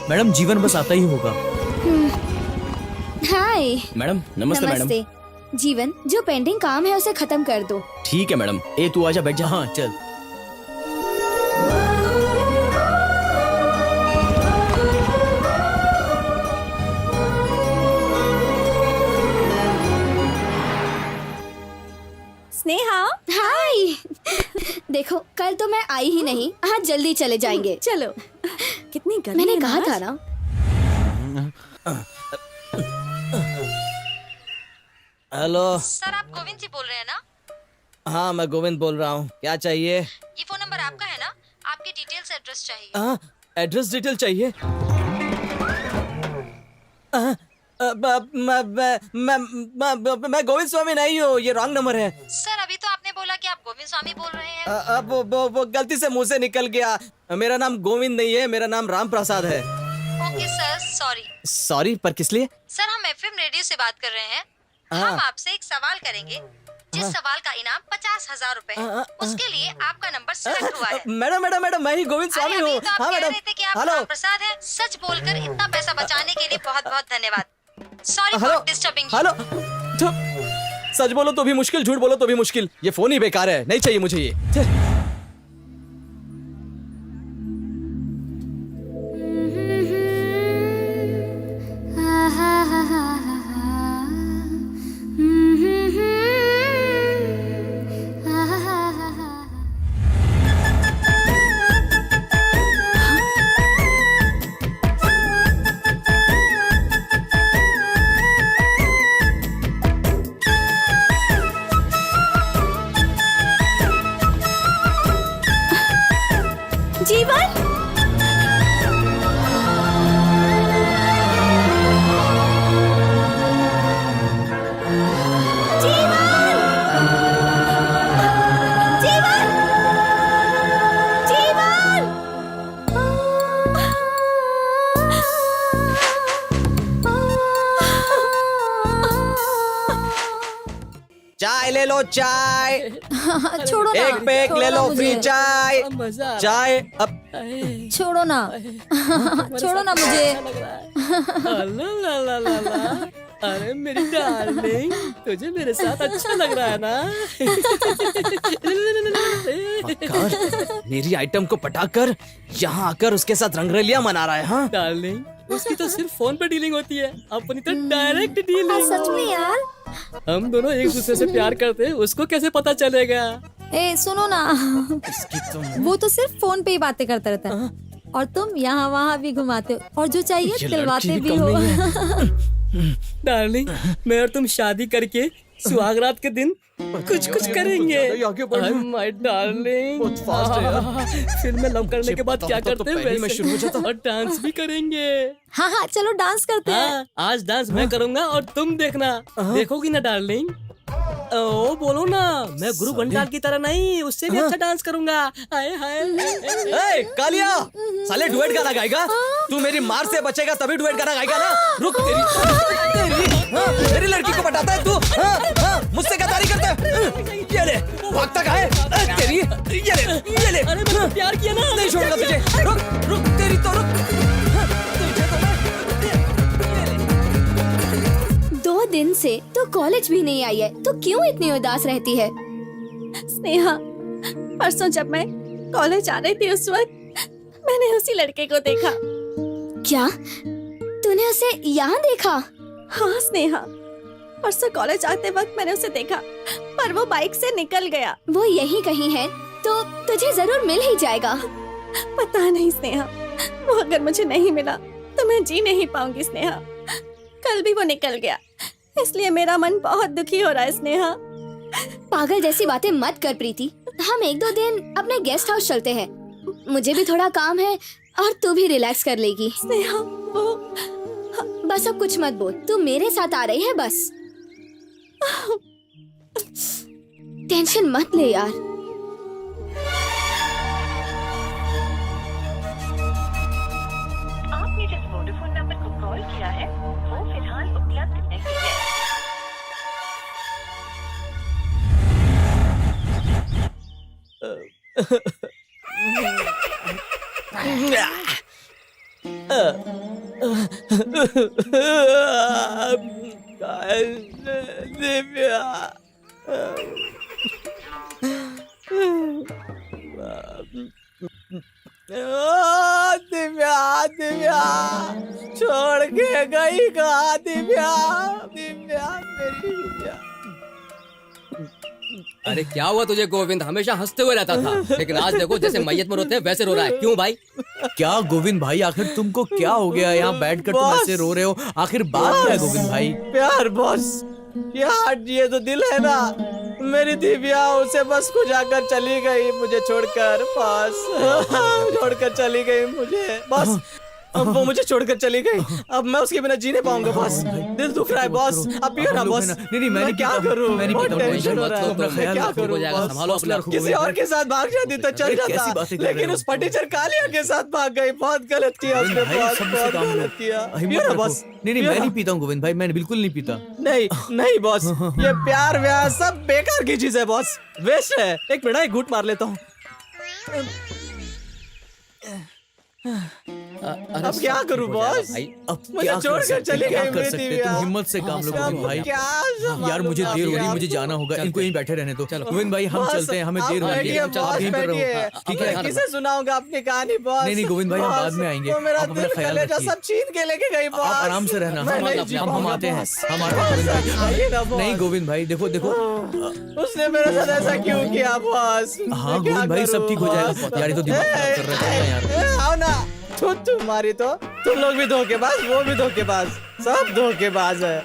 मैडम जीवन बस आता ही होगा। हाय। मैडम नमस्ते। मैडम नमस्ते। जीवन, जो पेंडिंग काम है उसे खत्म कर दो। ठीक है मैडम। ए तू आजा, बैठ जा। हाँ चल। स्नेहा। हाय। देखो, कल तो मैं आई ही नहीं, आज जल्दी चले जाएंगे। चलो। कितनी गर्मी मैंने है कहा आज। था ना। हेलो सर, आप गोविंद जी बोल रहे हैं ना? हाँ, मैं गोविंद बोल रहा हूँ। क्या चाहिए? ये फोन नंबर आपका है ना? आपकी डिटेल्स एड्रेस चाहिए। हाँ, एड्रेस डिटेल चाहिए। मैं गोविंद स्वामी नहीं हूँ, ये रॉन्ग नंबर है। सर, अभी तो आपने बोला कि आप गोविंद स्वामी बोल रहे हैं। अब वो गलती से मुंह से निकल गया। मेरा नाम गोविंद नहीं है, मेरा नाम राम प्रसाद है। Okay sir, sorry. सॉरी, पर किस लिए? सर, हम एफएम रेडियो से बात कर रहे हैं। हाँ। हम आपसे एक सवाल करेंगे, जिस सवाल का इनाम 50,000 रुपए है। उसके लिए आपका नंबर सिलेक्ट हुआ है। मैडम, मैं ही गोविंद स्वामी अरे, हूँ। अभी तो आप हाँ कह मैडम। रहे थे कि आप हेलो। राम प्रसाद हैं। सच बोलकर इतना पैसा बचाने के लिए बहुत बहुत धन्यवाद। Sorry hello. For disturbing. Hello. सच बोलो तो भी मुश्किल, झूठ बोलो तो भी मुश्किल। ये फोन ही बेकार है, नहीं चाहिए मुझे ये। चाय ले लो चाय। छोड़ो ना, एक पैक छोड़ो ले ना लो मुझे। फ्री चाय। चाय अब छोड़ो ना छोड़ो ना मुझे। अरे मेरी डार्लिंग, तुझे मेरे साथ अच्छा लग रहा है ना? मक्कार, मेरी आइटम को पटाकर यहाँ आकर उसके साथ रंगरलिया मना रहा है। हाँ डार्लिंग, उसकी तो सिर्फ फोन पे डीलिंग होती है, अपनी तो डायरेक्ट डीलिंग। सच में यार? हम दोनों एक दूसरे से प्यार करते हैं, उसको कैसे पता चलेगा? ए सुनो ना, वो तो सिर्फ फोन पे ही बातें करता रहता है और तुम यहाँ वहाँ भी घुमाते हो और जो चाहिए दिलवाते भी हो। डार्लिंग, मैं और तुम शादी करके सुहागरात के दिन कुछ कुछ करेंगे। माय डार्लिंग, बहुत फास्ट है यार। फिर मैं लव करने के बाद क्या तो करते हैं पहले ही मैं वैसे। शुरू हो जाता। और डांस भी करेंगे। हाँ हाँ चलो डांस करते हैं। हाँ, आज डांस मैं करूंगा और तुम देखना। देखोगी ना डार्लिंग? ओ बोलो ना, मैं गुरु घंटाल की तरह नहीं, उससे भी अच्छा डांस करूंगा। हाय हाय। ए, कालिया, साले डुएट गाना गाएगा? तू मेरी मार से बचेगा तभी डुएट गाना गाएगा ना? रुक तेरी लड़की को पटाता है तू? हाँ, मुझसे गद्दारी करता है? ये ले, भागता कहाँ है? तेरी, ये ले। अरे मैंने प्यार किया ना। नहीं छोड़ूंगा तुझे। रुक तेरी तो रुक। तुझे तो मैं 2 दिन से तो कॉलेज भी नहीं आई है, तो क्यों इतनी उदास रहती है? स्नेहा, परसों जब मैं कॉलेज आ रही थी उस वक्त मैंने उसी लड़के को देखा। क्या तूने उसे यहाँ देखा? हाँ स्नेहा, परसों कॉलेज आते वक्त मैंने उसे देखा, पर वो बाइक से निकल गया। वो यहीं कहीं है तो तुझे जरूर मिल ही जाएगा। पता नहीं स्नेहा, वो अगर मुझे नहीं मिला तो मैं जी नहीं पाऊंगी स्नेहा। कल भी वो निकल गया, इसलिए मेरा मन बहुत दुखी हो रहा है स्नेहा। पागल जैसी बातें मत कर प्रीति। हम 1-2 दिन अपने गेस्ट हाउस चलते हैं, मुझे भी थोड़ा काम है और तू भी रिलैक्स कर लेगी। स्नेहा वो बस अब कुछ मत बोल, तू मेरे साथ आ रही है बस। टेंशन मत ले यार। आपने जिस वोडाफोन नंबर को कॉल किया है वो फिलहाल उपलब्ध नहीं है। दिव्या, दिव्या छोड़ के गई कहाँ? दिव्या मेरी दिव्या। अरे क्या हुआ तुझे गोविंद? हमेशा हंसते हुए रहता था, लेकिन आज देखो जैसे मैयत में रोते हैं वैसे रो रहा है। क्यों भाई? क्या गोविंद भाई, आखिर तुमको क्या हो गया? यहाँ बैठकर तुम ऐसे रो रहे हो, आखिर बात क्या है गोविंद भाई? प्यार बॉस, ये तो दिल है ना। मेरी दिव्या उसे बस को जाकर चली गई मुझे छोड़कर बस। छोड़कर चली गई मुझे बस। वो मुझे छोड़कर चली गई, अब मैं उसके बिना जी नहीं पाऊंगा बॉस। दिल दुख रहा है बॉस। अब पियो ना बॉस। नहीं मैं क्या करूं? बहुत टेंशन हो रहा है। अपना ख्याल क्या रखो, करूं बॉस? संभालो अपना। किसी और के साथ भाग जाती तो चल जाता, लेकिन उस फटीचर कालिया के साथ भाग गई। बहुत गलत किया उसने बॉस, बहुत गलत किया। पियो ना बॉस। नहीं मैं नहीं पीता हूँ गोविंद भाई, मैं बिल्कुल नहीं पीता। नहीं बॉस, ये प्यार व्यार सब बेकार की चीज है बॉस, वेस्ट है। एक मिनट, एक घूंट मार लेता हूँ। अब क्या करूं बॉस? अब मुझे छोड़कर चली गई मेरी दिव्या। तुम हिम्मत से काम लो गोविंद भाई। यार मुझे देर हो रही, मुझे जाना होगा। इनको यहीं बैठे रहने दो। गोविंद भाई हम चलते हैं, हमें देर हो रही है। आप यहीं पर रहो, ठीक है? किसे सुनाऊंगा अपनी कहानी बॉस? नहीं गोविंद भाई, हम बाद में आएंगे। वो मेरा आप अपना दिल ख्याल कलेजा रखिए। सब छीन के लेके गई बॉस। आप आराम से रहना, मैं नहीं जी हम पाऊंगा आते हैं, बॉस। हम आते हैं गोविंद भाई। आइए ना बॉस। नहीं गोविंद भाई, देखो उसने मेरे साथ ऐसा क्यों किया बॉस? हाँ गोविंद भाई, सब ठीक हो जाएगा। यार ये तो दिमाग खराब कर रहा है यार। आओ ना, तुम्हारी तो तुम लोग भी धोखेबाज, वो भी धोखेबाज, सब धोखेबाज है।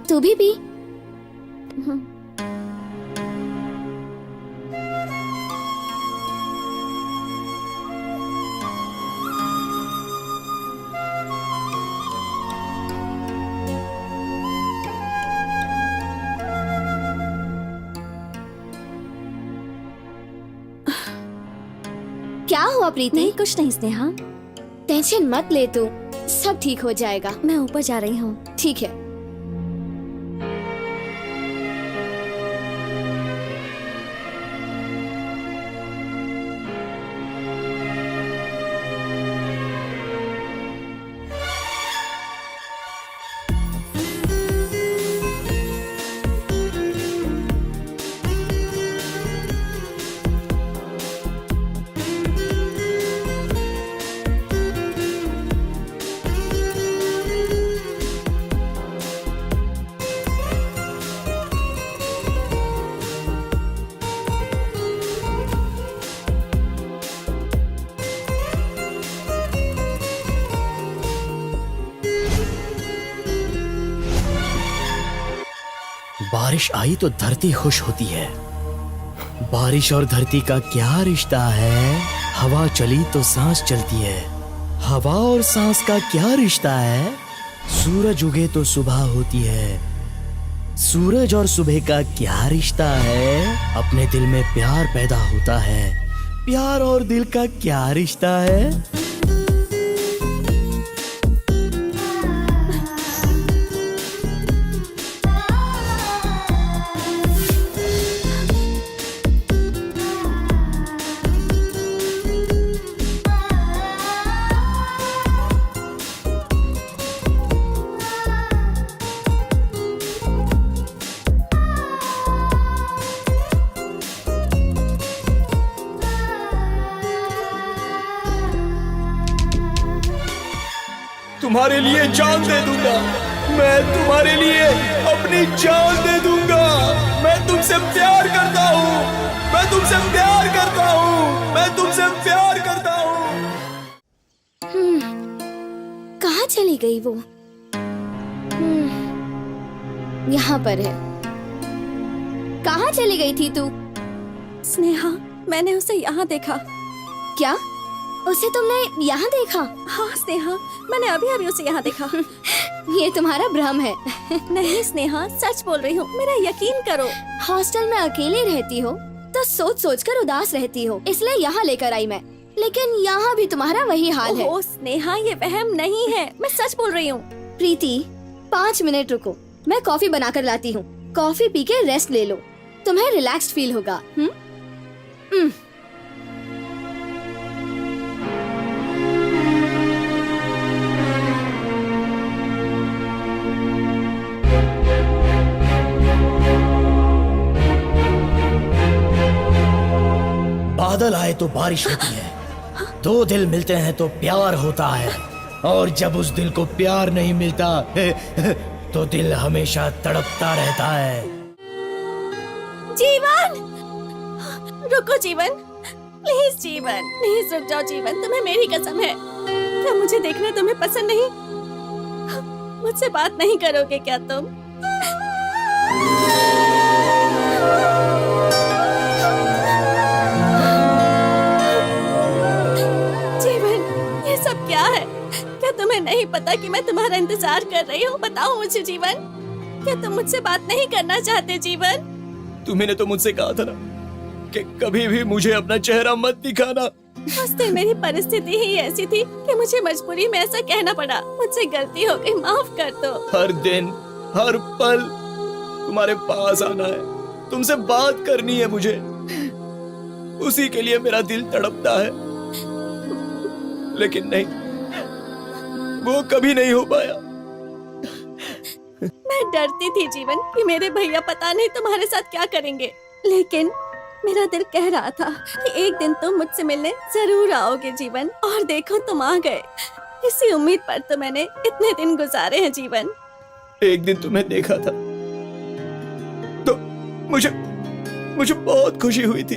तू भी पी। क्या हुआ प्रीति? नहीं कुछ नहीं स्नेहा। टेंशन मत ले तू, सब ठीक हो जाएगा। मैं ऊपर जा रही हूँ। ठीक है। बारिश आई तो धरती खुश होती है। बारिश और धरती का क्या रिश्ता है? हवा चली तो सांस चलती है। हवा और सांस का क्या रिश्ता है? सूरज उगे तो सुबह होती है। सूरज और सुबह का क्या रिश्ता है? अपने दिल में प्यार पैदा होता है। प्यार और दिल का क्या रिश्ता है? तुम्हारे लिए जान दे दूंगा, मैं तुम्हारे लिए अपनी जान दे दूंगा। मैं तुमसे प्यार करता हूँ, मैं तुमसे प्यार करता हूँ, मैं तुमसे प्यार करता हूँ। कहाँ चली गई वो? यहाँ पर है। कहाँ चली गई थी तू? स्नेहा, मैंने उसे यहाँ देखा। क्या? उसे तुमने यहाँ देखा? हाँ स्नेहा, मैंने अभी अभी उसे यहाँ देखा। ये तुम्हारा भ्रम है। नहीं स्नेहा, सच बोल रही हूँ, मेरा यकीन करो। हॉस्टल में अकेले रहती हो तो सोच सोच कर उदास रहती हो, इसलिए यहाँ लेकर आई मैं। लेकिन यहाँ भी तुम्हारा वही हाल है। ओह स्नेहा, ये वहम नहीं है, मैं सच बोल रही हूँ। प्रीति, 5 मिनट रुको, मैं कॉफी बनाकर लाती हूँ। कॉफी पी के रेस्ट ले लो, तुम्हें रिलैक्स्ड फील होगा। बादल आए तो बारिश होती है। दो दिल मिलते हैं तो प्यार होता है, और जब उस दिल को प्यार नहीं मिलता तो दिल हमेशा तड़पता रहता है। जीवन, रुको जीवन, प्लीज जीवन, प्लीज रुक जाओ जीवन, तुम्हें मेरी कसम है। क्या मुझे देखना तुम्हें पसंद नहीं? मुझसे बात नहीं करोगे क्या तुम? जीवन, ये सब क्या है? क्या तुम्हें नहीं पता कि मैं तुम्हारा इंतजार कर रही हूँ? बताओ मुझे जीवन, क्या तुम मुझसे बात नहीं करना चाहते जीवन? तुम्हें तो मुझसे कहा था ना कि कभी भी मुझे अपना चेहरा मत दिखाना। उस दिन मेरी परिस्थिति ही ऐसी थी कि मुझे मजबूरी में ऐसा कहना पड़ा। मुझसे गलती हो गई, माफ कर दो। हर दिन हर पल तुम्हारे पास आना है, तुमसे बात करनी है मुझे, उसी के लिए मेरा दिल तड़पता है। लेकिन नहीं, वो कभी नहीं हो पाया। मैं डरती थी जीवन कि मेरे भैया पता नहीं तुम्हारे साथ क्या करेंगे, लेकिन मेरा दिल कह रहा था कि एक दिन तुम मुझसे मिलने जरूर आओगे जीवन, और देखो तुम आ गए। इसी उम्मीद पर तो मैंने इतने दिन गुजारे हैं जीवन। एक दिन तुम्हें देखा था तो मुझे बहुत खुशी हुई थी।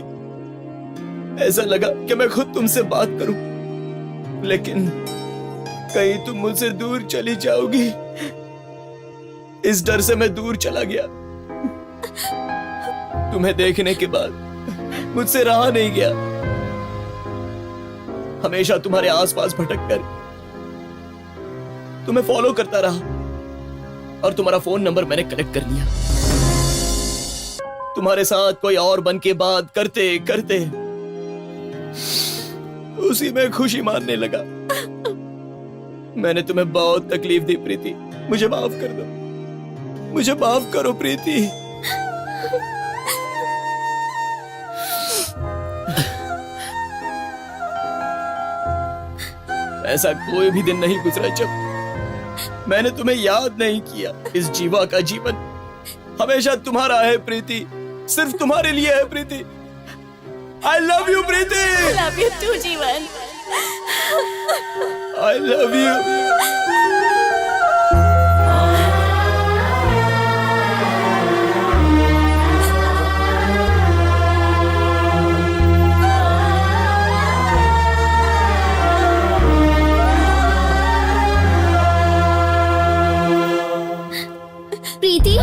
ऐसा लगा कि मैं खुद तुमसे बात करूं, लेकिन कहीं तुम मुझसे दूर चली जाओगी, इस डर से मैं दूर चला गया। तुम्हें देखने के बाद मुझसे रहा नहीं गया। हमेशा तुम्हारे आसपास भटककर तुम्हें फॉलो करता रहा, और तुम्हारा फोन नंबर मैंने कलेक्ट कर लिया। तुम्हारे साथ कोई और बन के बात करते करते उसी में खुशी मानने लगा। मैंने तुम्हें बहुत तकलीफ दी प्रीति, मुझे माफ कर दो, मुझे माफ करो प्रीति। ऐसा कोई भी दिन नहीं गुजरा जब मैंने तुम्हें याद नहीं किया। इस जीवा का जीवन हमेशा तुम्हारा है प्रीति, सिर्फ तुम्हारे लिए है प्रीति। I love you Preeti. I love you too जीवन। I love you। प्रीति,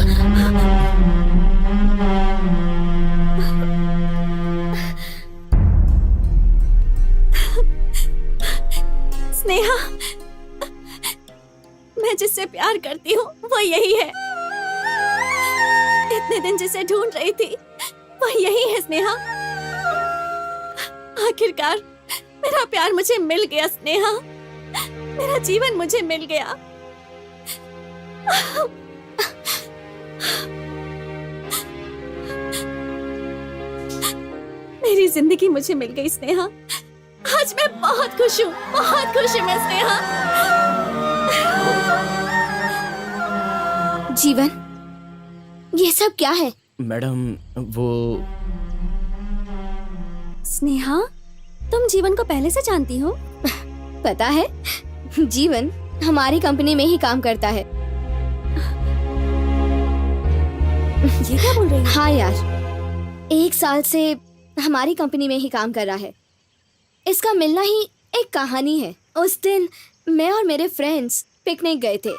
स्नेहा, मैं जिससे प्यार करती हूँ वो यही है। इतने दिन जिसे ढूंढ रही थी वो यही है स्नेहा। आखिरकार मेरा प्यार मुझे मिल गया स्नेहा, मेरा जीवन मुझे मिल गया। मेरी जिंदगी मुझे मिल गई स्नेहा। आज मैं बहुत खुश हूँ, बहुत खुश हूँ मैं स्नेहा। जीवन, ये सब क्या है? मैडम वो स्नेहा, तुम जीवन को पहले से जानती हो? पता है, जीवन हमारी कंपनी में ही काम करता है। ये क्या बोल रही है? हाँ यार, 1 साल से हमारी कंपनी में ही काम कर रहा है। इसका मिलना ही एक कहानी है। उस दिन मैं और मेरे फ्रेंड्स पिकनिक गए थे।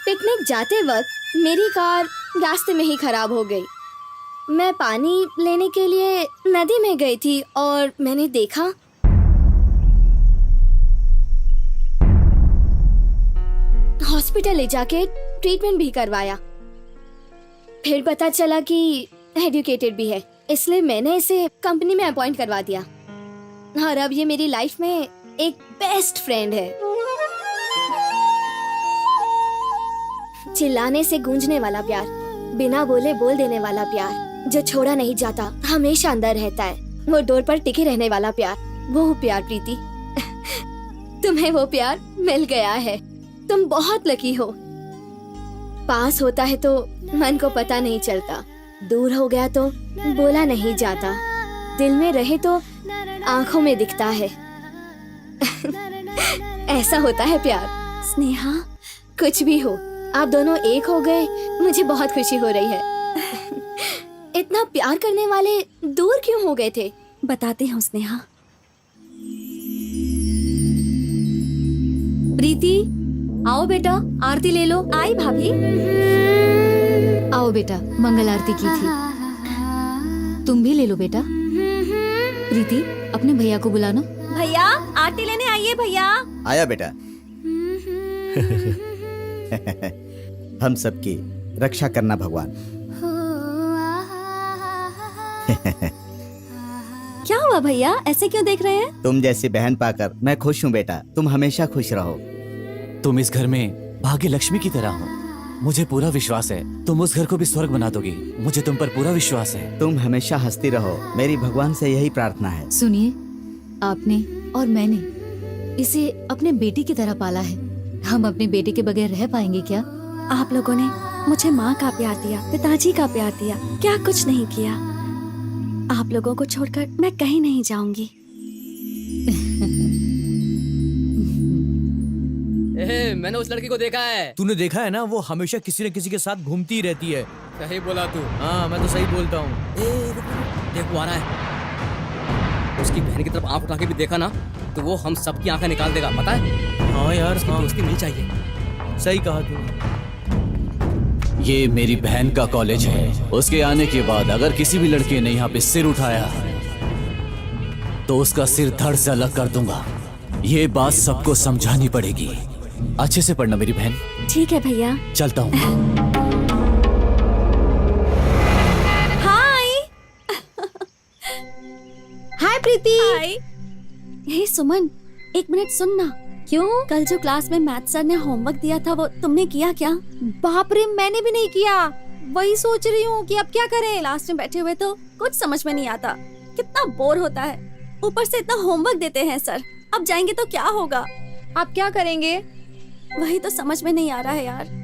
पिकनिक जाते वक्त मेरी कार रास्ते में ही खराब हो गई। मैं पानी लेने के लिए नदी में गई थी और मैंने देखा हॉस्पिटल ले जाके ट्रीटमेंट भी करवाया। फिर पता चला कि एजुकेटेड भी है, इसलिए मैंने इसे कंपनी में अपॉइंट करवा दिया और अब ये मेरी लाइफ में एक बेस्ट फ्रेंड है। चिल्लाने से गूंजने वाला प्यार, बिना बोले बोल देने वाला प्यार, जो छोड़ा नहीं जाता, हमेशा अंदर रहता है, वो डोर पर टिके रहने वाला प्यार, वो प्यार प्रीति। तुम्हें वो प्यार मिल गया है। तुम बहुत लकी हो। पास होता है तो मन को पता नहीं चलता, दूर हो गया तो बोला नहीं जाता, दिल में रहे तो आंखों में दिखता है। ऐसा होता है प्यार। स्नेहा, कुछ भी हो, आप दोनों एक हो गए, मुझे बहुत खुशी हो रही है। इतना प्यार करने वाले दूर क्यों हो गए थे? बताती हूँ स्नेहा। प्रीति, आओ बेटा, आरती ले लो। आई भाभी। आओ बेटा, मंगल आरती की थी, तुम भी ले लो बेटा। प्रीति, अपने भैया को बुलाना। भैया, आरती लेने आइए भैया। आया बेटा। हम सबकी रक्षा करना भगवान। क्या हुआ भैया, ऐसे क्यों देख रहे हैं? तुम जैसी बहन पाकर मैं खुश हूँ बेटा। तुम हमेशा खुश रहो। तुम इस घर में भाग्य लक्ष्मी की तरह हो। मुझे पूरा विश्वास है तुम उस घर को भी स्वर्ग बना दोगी। मुझे तुम पर पूरा विश्वास है। तुम हमेशा हंसती रहो, मेरी भगवान से यही प्रार्थना है। सुनिए, आपने और मैंने इसे अपने बेटी की तरह पाला है। हम अपने बेटे के बगैर रह पाएंगे क्या? आप लोगों ने मुझे माँ का प्यार दिया, पिताजी का प्यार दिया, क्या कुछ नहीं किया। आप लोगों को छोड़कर मैं कहीं नहीं जाऊंगी। मैंने उस लड़की को देखा है। तूने देखा है ना, वो हमेशा किसी न किसी के साथ घूमती ही रहती है। सही बोला तू। हाँ, मैं तो सही बोलता हूँ। देख वो आ रहा है। उसकी बहन की तरफ आंख उठा के भी देखा ना तो वो हम सबकी आंखें निकाल देगा, पता है? हाँ यार, उसकी दोस्ती नहीं चाहिए। सही कहा तूने। ये मेरी बहन का कॉलेज है। उसके आने के बाद अगर किसी भी लड़के ने यहाँ पे सिर उठाया तो उसका सिर धड़ से अलग कर दूंगा। ये बात सबको समझानी पड़ेगी। अच्छे से पढ़ना मेरी बहन। ठीक है भैया, चलता हूँ। हाय। हाय प्रीति। हाय। हे सुमन, 1 मिनट सुनना। क्यों? कल जो क्लास में मैथ सर ने होमवर्क दिया था वो तुमने किया क्या? बाप रे, मैंने भी नहीं किया। वही सोच रही हूँ कि अब क्या करें। क्लास में बैठे हुए तो कुछ समझ में नहीं आता, कितना बोर होता है। ऊपर से इतना होमवर्क देते हैं सर। अब जाएंगे तो क्या होगा? आप क्या करेंगे? वही तो समझ में नहीं आ रहा है यार।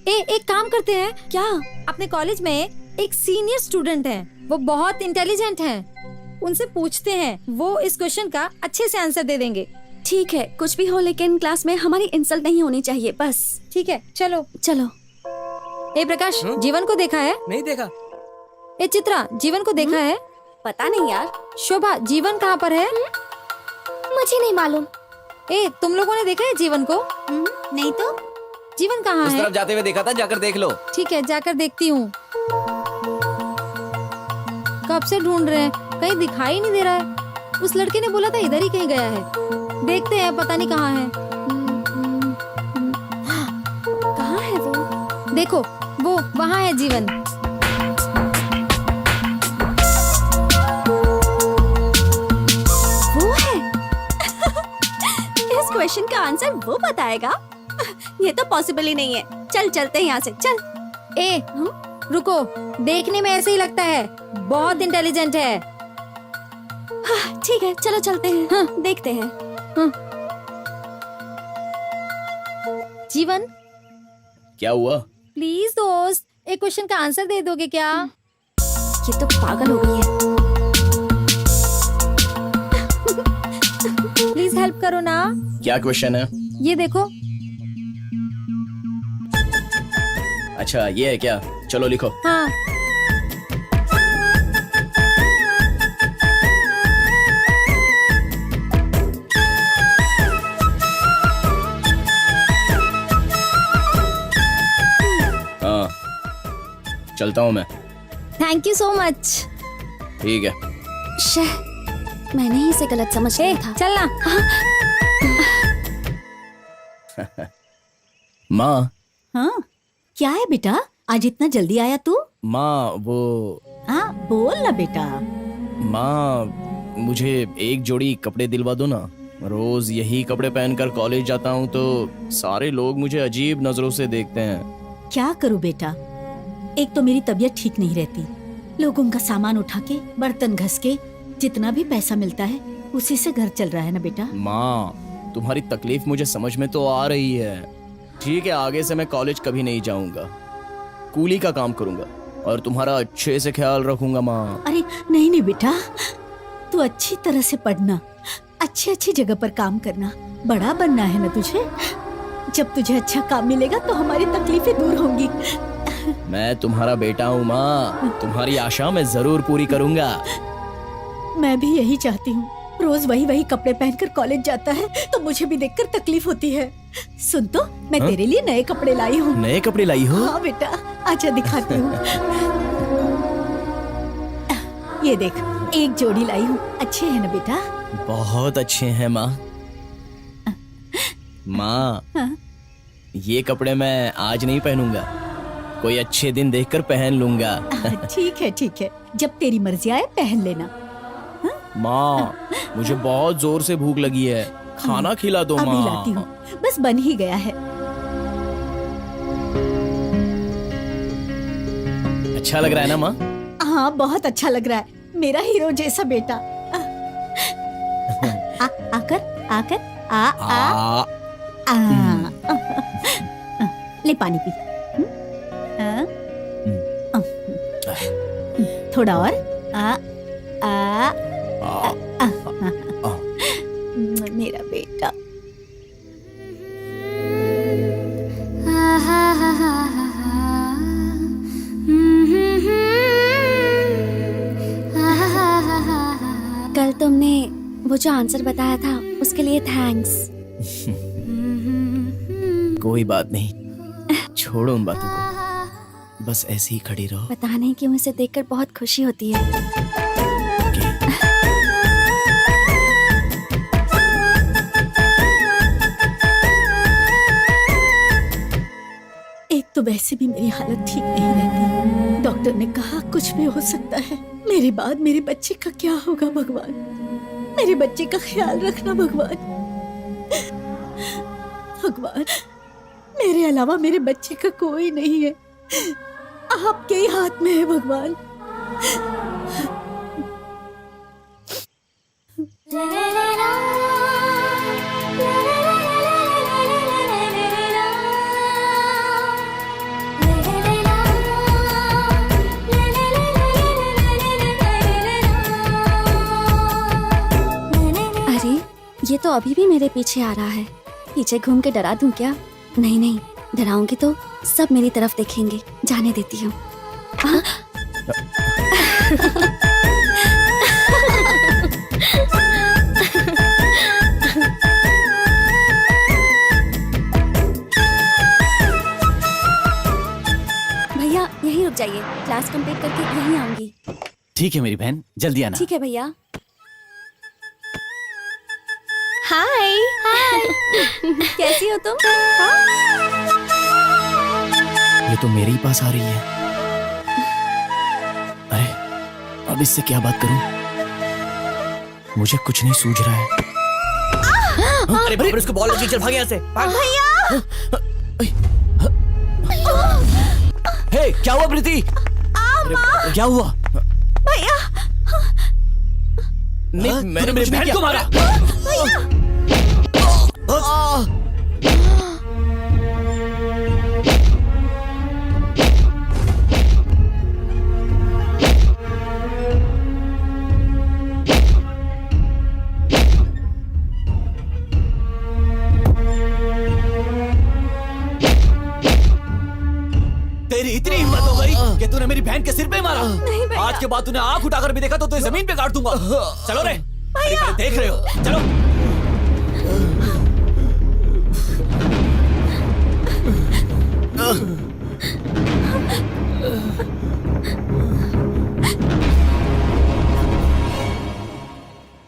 एक काम करते हैं। क्या? अपने कॉलेज में एक सीनियर स्टूडेंट है, वो बहुत इंटेलिजेंट हैं। उनसे पूछते हैं, वो इस क्वेश्चन का अच्छे से आंसर दे देंगे। ठीक है, कुछ भी हो लेकिन क्लास में हमारी इंसल्ट नहीं होनी चाहिए बस। ठीक है, चलो चलो। ए प्रकाश, जीवन को देखा है? नहीं देखा। ए चित्रा, जीवन को देखा है? पता नहीं यार। शोभा, जीवन कहाँ पर है? मुझे नहीं मालूम। ए, तुम लोगों ने देखा है जीवन को? नहीं तो। जीवन कहाँ उस है? तरफ जाते हुए देखा था, जाकर देख लो। ठीक है, जाकर देखती हूँ। कब से ढूंढ रहे हैं, कहीं दिखाई नहीं दे रहा है। उस लड़के ने बोला था इधर ही कहीं गया है। देखते हैं, पता नहीं कहाँ है। कहाँ है वो? देखो, वो वहाँ है जीवन। वो है। इस क्वेश्चन का आंसर वो बताएगा? ये तो पॉसिबल ही नहीं है। चल चलते हैं यहाँ से, चल। ए, रुको, देखने में ऐसे ही लगता है, बहुत इंटेलिजेंट है। हाँ, ठीक है, चलो चलते हैं। हाँ। देखते हैं। जीवन, क्या हुआ? प्लीज दोस्त, एक क्वेश्चन का आंसर दे दोगे क्या? ये तो पागल हो गई है। प्लीज हेल्प करो ना। क्या क्वेश्चन है? ये देखो। अच्छा, ये है क्या? चलो लिखो। हाँ। हाँ, चलता हूँ मैं। Thank you so much. ठीक है। शह, मैंने ही इसे गलत समझ लिया था। चलना। माँ। हाँ, क्या है बेटा, आज इतना जल्दी आया तू? माँ, वो हाँ, बोल ना बेटा। माँ, मुझे एक जोड़ी कपड़े दिलवा दो ना। रोज यही कपड़े पहनकर कॉलेज जाता हूँ तो सारे लोग मुझे अजीब नजरों से देखते हैं। क्या करूँ बेटा, एक तो मेरी तबीयत ठीक नहीं रहती। लोगों का सामान उठा के, बर्तन घस के, जितना भी पैसा मिलता है उसी से घर चल रहा है ना बेटा। माँ, तुम्हारी तकलीफ मुझे समझ में तो आ रही है। ठीक है, आगे से मैं कॉलेज कभी नहीं जाऊंगा, कूली का काम करूंगा और तुम्हारा अच्छे से ख्याल रखूंगा माँ। अरे नहीं नहीं बेटा, तू अच्छी तरह से पढ़ना, अच्छी अच्छी जगह पर काम करना, बड़ा बनना है ना तुझे। जब तुझे अच्छा काम मिलेगा तो हमारी तकलीफें दूर होंगी। मैं तुम्हारा बेटा हूँ माँ, तुम्हारी आशा मैं जरूर पूरी करूंगा। मैं भी यही चाहती हूँ। रोज वही वही कपड़े पहनकर कॉलेज जाता है तो मुझे भी देखकर तकलीफ होती है। सुन तो, मैं तेरे लिए नए कपड़े लाई हूँ। नए कपड़े लाई हो? हाँ बेटा, आजा दिखाती हूँ। ये देख, एक जोड़ी लाई हूँ, अच्छे है ना बेटा? बहुत अच्छे हैं माँ। माँ, हाँ? ये कपड़े मैं आज नहीं पहनूंगा, कोई अच्छे दिन देखकर पहन लूंगा। ठीक है, जब तेरी मर्जी आए पहन लेना। माँ, मुझे बहुत जोर से भूख लगी है, खाना खिला दो अभी माँ। लाती हूँ, बस बन ही गया है। अच्छा लग रहा है ना माँ? हाँ, बहुत अच्छा लग रहा है, मेरा हीरो जैसा बेटा। आकर ले पानी पी। थोड़ा और। मेरा बेटा। कल तुमने वो जो आंसर बताया था उसके लिए थैंक्स। कोई बात नहीं, छोड़ो उन बातों को, बस ऐसे ही खड़ी रहो। पता नहीं क्यों इसे देखकर बहुत खुशी होती है। एक तो वैसे भी मेरी हालत ठीक नहीं रहती, डॉक्टर ने कहा कुछ भी हो सकता है। मेरे बाद मेरे बच्चे का क्या होगा भगवान, मेरे बच्चे का ख्याल रखना भगवान। भगवान, मेरे अलावा मेरे बच्चे का कोई नहीं है, आपके ही हाथ में है भगवान। अरे ये तो अभी भी मेरे पीछे आ रहा है। पीछे घूम के डरा दूं क्या? नहीं नहीं, डराऊंगी तो सब मेरी तरफ देखेंगे। जाने देती हूँ। हाँ? भैया यहीं रुक जाइए, क्लास कंप्लीट करके यहीं आऊंगी। ठीक है मेरी बहन, जल्दी आना। ठीक है भैया। हाय हाय कैसी हो तुम? ये तो मेरे ही पास आ रही है। अरे अब इससे क्या बात करूं? मुझे कुछ नहीं सूझ रहा है। अरे बाप रे, उसको बॉल लगी, चल भाग यहाँ से। भैया हे, क्या हुआ प्रीति? क्या हुआ? भैया नहीं, मैंने मेरी बहन को मारा। तेरी इतनी हिम्मत हो गई कि तूने मेरी बहन के सिर पे मारा? नहीं भैया। आज के बाद तूने आंख उठाकर भी देखा तो तुझे जमीन पे काट दूंगा। चलो रे, भैया। देख रहे हो, चलो।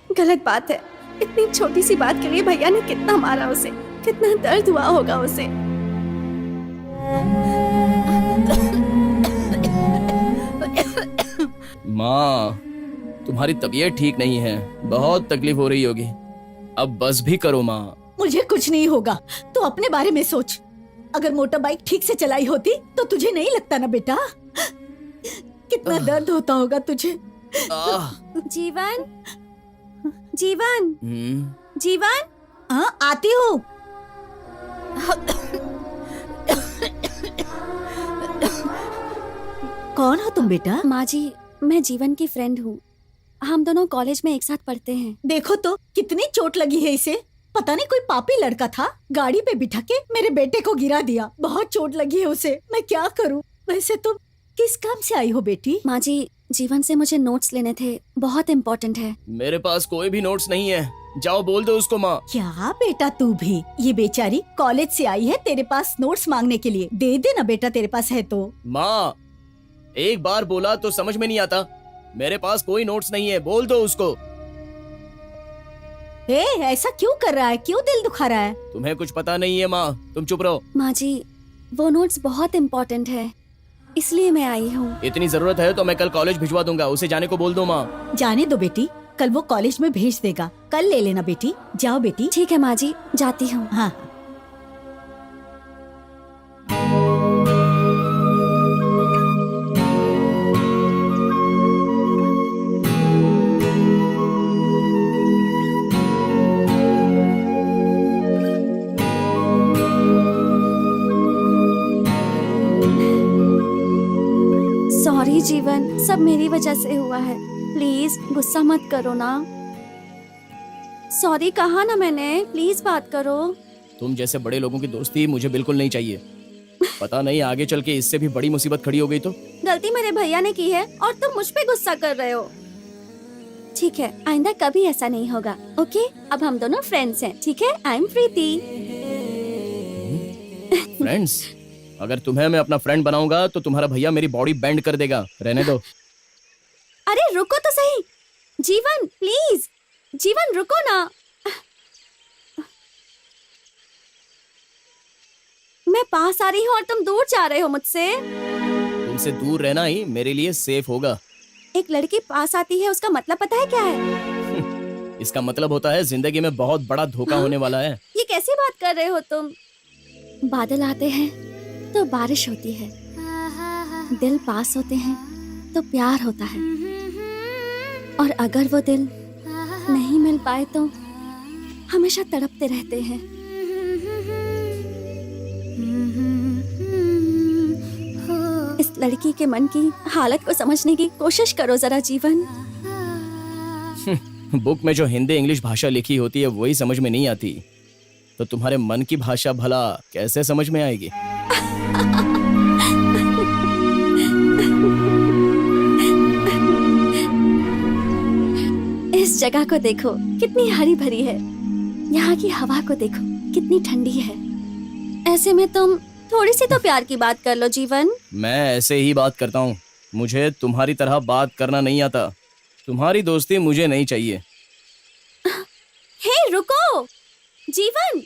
गलत बात है। इतनी छोटी सी बात के लिए भैया ने कितना मारा उसे, कितना दर्द हुआ होगा उसे। माँ, तुम्हारी तबीयत ठीक नहीं है, बहुत तकलीफ हो रही होगी। अब बस भी करो माँ। मुझे कुछ नहीं होगा, तू अपने बारे में सोच। अगर मोटर बाइक ठीक से चलाई होती तो तुझे नहीं लगता ना बेटा? कितना दर्द होता होगा तुझे। जीवन, जीवन, जीवन। हाँ आती हूँ। कौन हो तुम बेटा? माँ जी, मैं जीवन की फ्रेंड हूँ। हम दोनों कॉलेज में एक साथ पढ़ते हैं। देखो तो कितनी चोट लगी है इसे। पता नहीं कोई पापी लड़का था, गाड़ी पे बिठा के मेरे बेटे को गिरा दिया। बहुत चोट लगी है उसे, मैं क्या करूँ? वैसे तुम किस काम से आई हो बेटी? माँ जी, जीवन से मुझे नोट्स लेने थे, बहुत इम्पोर्टेंट है। मेरे पास कोई भी नोट्स नहीं है, जाओ बोल दो उसको माँ। क्या बेटा तू भी? ये बेचारी कॉलेज से आई है तेरे पास नोट्स मांगने के लिए, दे देना बेटा तेरे पास है तो। माँ, एक बार बोला तो समझ में नहीं आता। मेरे पास कोई नोट्स नहीं है, बोल दो उसको। ए, ऐसा क्यों कर रहा है? क्यों दिल दुखा रहा है? तुम्हें कुछ पता नहीं है माँ, तुम चुप रहो। माँ जी, वो नोट्स बहुत इम्पोर्टेंट है, इसलिए मैं आई हूँ। इतनी जरूरत है तो मैं कल कॉलेज भिजवा दूंगा, उसे जाने को बोल दो माँ। जाने दो बेटी, कल वो कॉलेज में भेज देगा, कल ले लेना बेटी। जाओ बेटी। ठीक है माँ जी, जाती हूँ। हाँ। सॉरी जीवन, सब मेरी वजह से हुआ है। प्लीज गुस्सा मत करो ना। सॉरी कहा ना मैंने, प्लीज बात करो। तुम जैसे बड़े लोगों की दोस्ती मुझे बिल्कुल नहीं चाहिए। पता नहीं आगे चल के इससे भी बड़ी मुसीबत खड़ी हो गई तो। गलती मेरे भैया ने की है और तुम मुझ पे गुस्सा कर रहे हो। ठीक है, आइंदा कभी ऐसा नहीं होगा। ओके, अब हम दोनों फ्रेंड्स हैं। ठीक है, आई एम प्रीति। फ्रेंड्स? अगर तुम्हें मैं अपना फ्रेंड बनाऊंगा तो तुम्हारा भैया मेरी बॉडी बेंड कर देगा। रहने दो। अरे रुको तो सही। जीवन प्लीज, जीवन रुको ना। मैं पास आ रही हूँ और तुम दूर जा रहे हो मुझसे। तुमसे दूर रहना ही मेरे लिए सेफ होगा। एक लड़की पास आती है, उसका मतलब पता है क्या है? इसका मतलब होता है जिंदगी में बहुत बड़ा धोखा होने वाला है। ये कैसी बात कर रहे हो तुम? बादल आते हैं तो बारिश होती है, दिल पास होते हैं तो प्यार होता है, और अगर वो दिल नहीं मिल पाए तो हमेशा तड़पते रहते हैं। इस लड़की के मन की हालत को समझने की कोशिश करो जरा जीवन। बुक में जो हिंदी इंग्लिश भाषा लिखी होती है वही समझ में नहीं आती, तो तुम्हारे मन की भाषा भला कैसे समझ में आएगी? इस जगह को देखो कितनी हरी भरी है, यहाँ की हवा को देखो कितनी ठंडी है। ऐसे में तुम थोड़ी सी तो प्यार की बात कर लो जीवन। मैं ऐसे ही बात करता हूँ, मुझे तुम्हारी तरह बात करना नहीं आता। तुम्हारी दोस्ती मुझे नहीं चाहिए। हे रुको जीवन,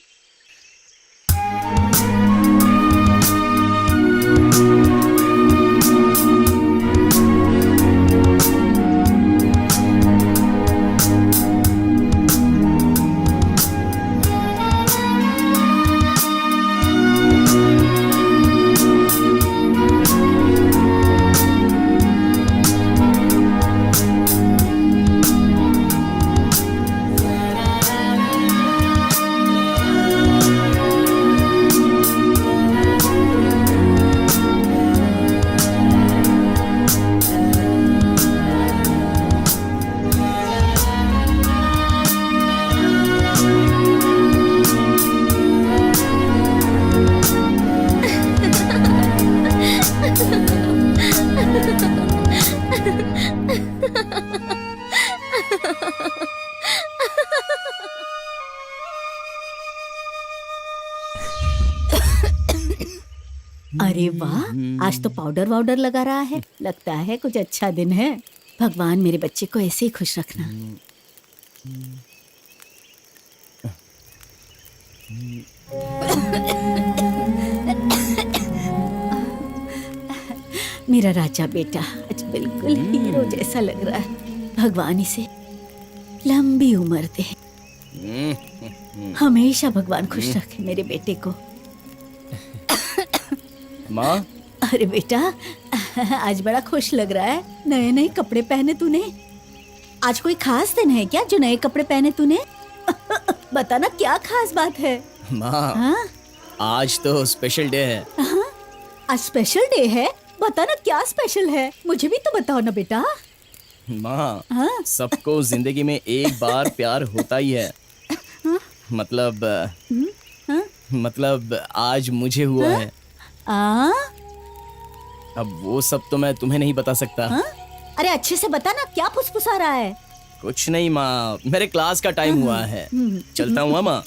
अरे वाह, आज तो पाउडर वाउडर लगा रहा है, लगता है कुछ अच्छा दिन है। भगवान मेरे बच्चे को ऐसे ही खुश रखना। मेरा राजा बेटा आज बिल्कुल हीरो जैसा लग रहा है। भगवान इसे लंबी उम्र दे, हमेशा भगवान खुश रखे मेरे बेटे को। माँ, अरे बेटा, आज बड़ा खुश लग रहा है। नए नए कपड़े पहने तूने। आज कोई खास दिन है क्या जो नए कपड़े पहने तूने? बताना क्या खास बात है? माँ, हाँ? आज तो स्पेशल डे है। हाँ? आज स्पेशल डे है? बताना क्या स्पेशल है, मुझे भी तो बताओ ना बेटा। माँ, हाँ? सबको जिंदगी में एक बार प्यार होता ही है। मतलब मतलब आज मुझे हुआ है। अब वो सब तो मैं तुम्हें नहीं बता सकता। अरे अच्छे से बता ना, क्या फुसफुसा रहा है? कुछ नहीं माँ, मेरे क्लास का टाइम हुआ है, चलता हूँ माँ,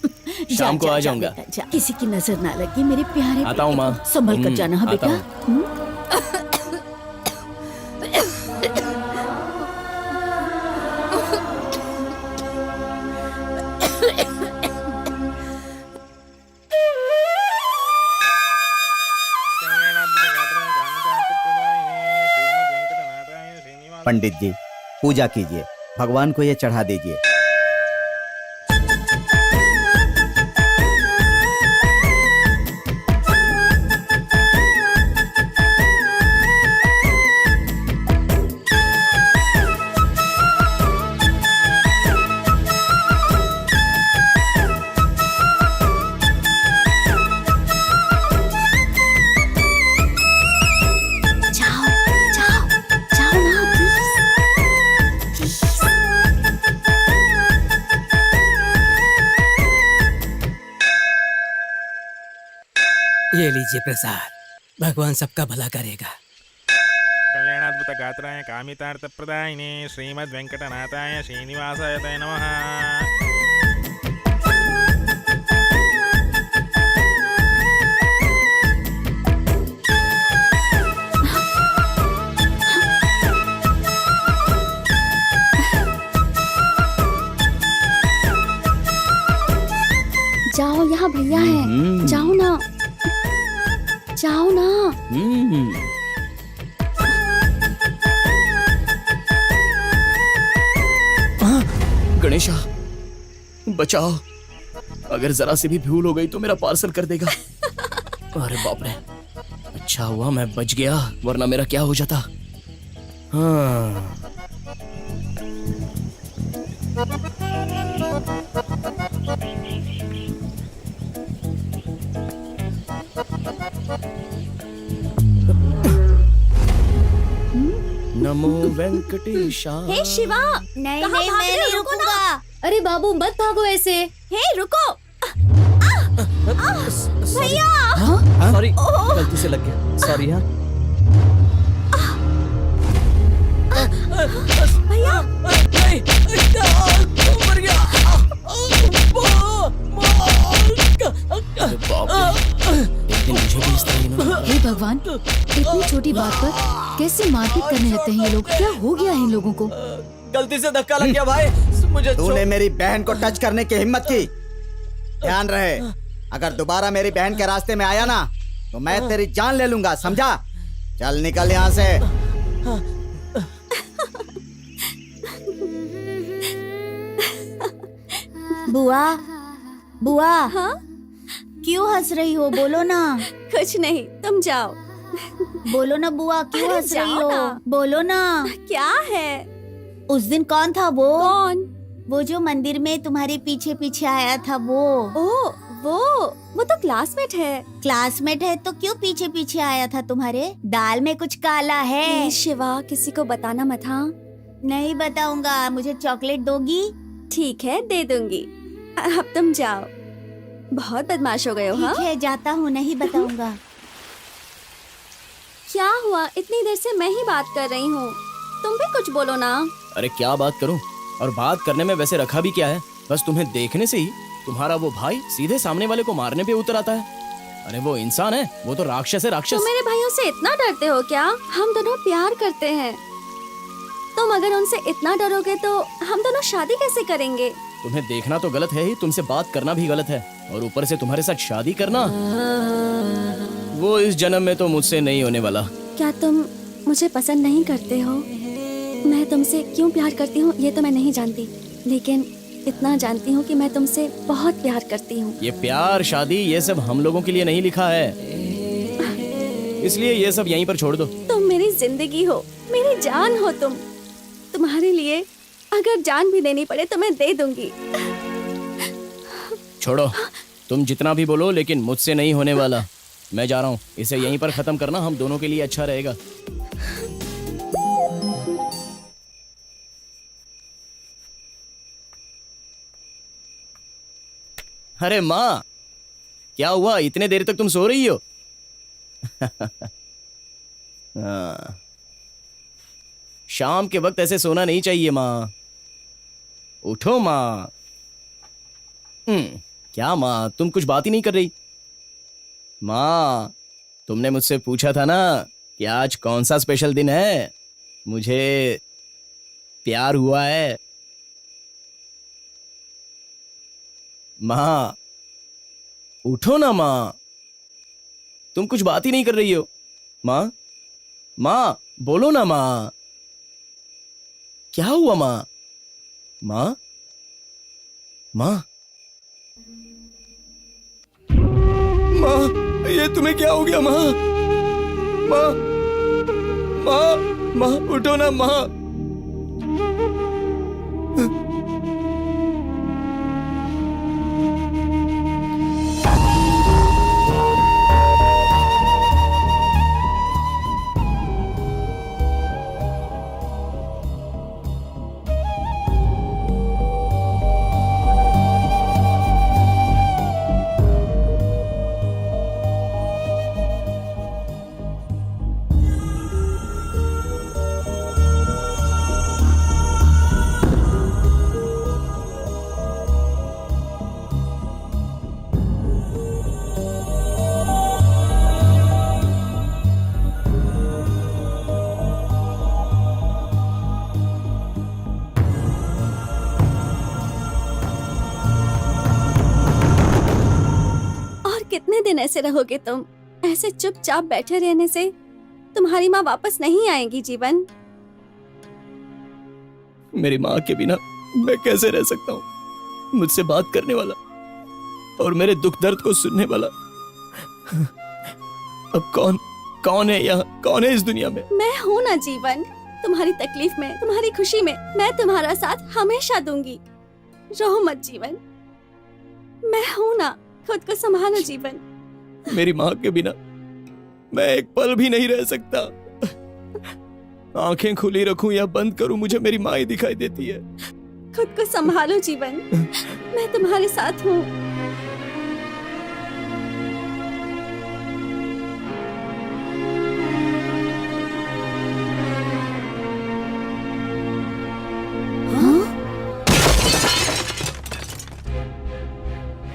शाम को आ जाऊंगा। किसी की नजर ना लगे मेरे प्यारे। आता हूँ माँ, संभल कर जाना है बेटा। पंडित जी, पूजा कीजिए, भगवान को ये चढ़ा दीजिए। ये लीजिए प्रसाद, भगवान सबका भला करेगा। कल्याणाद्भुत गात्राय कामितार्थ प्रदायिने श्रीमद् वेंकटनाथाय श्रीनिवासाय ते नमः। जाओ, यहाँ भैया है, जाओ ना, जाओ ना। गणेशा, बचाओ, अगर जरा सी भी भूल हो गई तो मेरा पार्सल कर देगा। अरे बाप रे, अच्छा हुआ मैं बच गया, वरना मेरा क्या हो जाता। हाँ। नमो वेंकटेशा। हे शिवा, नहीं कहाँ नहीं भाग मैं रहे हो? नहीं रुको रुकूंगा। अरे बाबू मत भागो ऐसे। हे रुको। भैया। सॉरी, गलती से लग गया, सॉरी। हाँ भैया नहीं, मर गया। अरे बाप रे, एक दिन मुझे भी इस तरह इन्होंने- हे भगवान, इतनी छोटी बात पर कैसे मारपीट करने लगते हैं ये लोग? क्या हो गया है इन लोगों को? गलती से धक्का लग गया भाई, मुझे तूने मेरी बहन को टच करने की हिम्मत की। ध्यान रहे, अगर दोबारा मेरी बहन के रास्ते में आया ना तो मैं तेरी जान ले लूंगा, समझा? चल निकल यहाँ से। बुआ, बुआ, हाँ क्यों हंस रही हो? बोलो ना। कुछ नहीं, तुम जाओ। बोलो ना बुआ, क्यों अरे हंस रही जाओ हो? ना। बोलो ना। क्या है? उस दिन कौन था वो? कौन? वो जो मंदिर में तुम्हारे पीछे पीछे आया था वो। ओ वो तो क्लासमेट है। क्लासमेट है तो क्यों पीछे पीछे आया था तुम्हारे? दाल में कुछ काला है। प्लीज शिवा, किसी को बताना मत। हाँ नहीं बताऊंगा। मुझे चॉकलेट दोगी? ठीक है, दे दूंगी। अब तुम जाओ, बहुत बदमाश हो गए हो। हाँ ठीक है, जाता हूँ, नहीं बताऊंगा। क्या हुआ? इतनी देर से मैं ही बात कर रही हूँ, तुम भी कुछ बोलो ना। अरे क्या बात करूं? और बात करने में वैसे रखा भी क्या है? बस तुम्हें देखने से ही तुम्हारा वो भाई सीधे सामने वाले को मारने पे उतर आता है। अरे वो इंसान है, वो तो राक्षस है, राक्षस। तुम मेरे भाइयों से इतना डरते हो क्या? हम दोनों प्यार करते हैं। तुम अगर उनसे इतना डरोगे तो हम दोनों शादी कैसे करेंगे? तुम्हें देखना तो गलत है ही, तुमसे बात करना भी गलत है, और ऊपर से तुम्हारे साथ शादी करना, वो इस जन्म में तो मुझसे नहीं होने वाला। क्या तुम मुझे पसंद नहीं करते हो? मैं तुमसे क्यों प्यार करती हूँ ये तो मैं नहीं जानती, लेकिन इतना जानती हूँ कि मैं तुमसे बहुत प्यार करती हूँ। ये प्यार शादी ये सब हम लोगों के लिए नहीं लिखा है, इसलिए ये सब यहीं पर छोड़ दो। तुम मेरी जिंदगी हो, मेरी जान हो तुम। तुम्हारे लिए अगर जान भी देनी पड़े तो मैं दे दूंगी। छोड़ो, तुम जितना भी बोलो लेकिन मुझसे नहीं होने वाला। मैं जा रहा हूँ, इसे यहीं पर खत्म करना हम दोनों के लिए अच्छा रहेगा। अरे माँ, क्या हुआ? इतने देर तक तुम सो रही हो? हाँ। शाम के वक्त ऐसे सोना नहीं चाहिए माँ। उठो माँ। क्या माँ, तुम कुछ बात ही नहीं कर रही? माँ, तुमने मुझसे पूछा था ना कि आज कौन सा स्पेशल दिन है, मुझे प्यार हुआ है। माँ उठो ना माँ, तुम कुछ बात ही नहीं कर रही हो। माँ, माँ बोलो ना माँ, क्या हुआ माँ? माँ, माँ, माँ, ये तुम्हें क्या हो गया माँ? माँ, माँ, माँ उठो ना माँ। कितने दिन ऐसे रहोगे तुम? ऐसे चुपचाप बैठे रहने से तुम्हारी माँ वापस नहीं आएगी जीवन। मेरी माँ के बिना मैं कैसे रह सकता हूँ? मुझसे बात करने वाला और मेरे दुख दर्द को सुनने वाला अब कौन है यहाँ, कौन है इस दुनिया में? मैं हूँ ना जीवन, तुम्हारी तकलीफ में, तुम्हारी खुशी में मैं तुम्हारा साथ हमेशा दूंगी। रो मत जीवन, मैं हूँ ना, खुद को संभालो जीवन। मेरी माँ के बिना मैं एक पल भी नहीं रह सकता। आंखें खुली रखूं या बंद करूं, मुझे मेरी माँ ही दिखाई देती है। खुद को संभालो जीवन, मैं तुम्हारे साथ हूँ।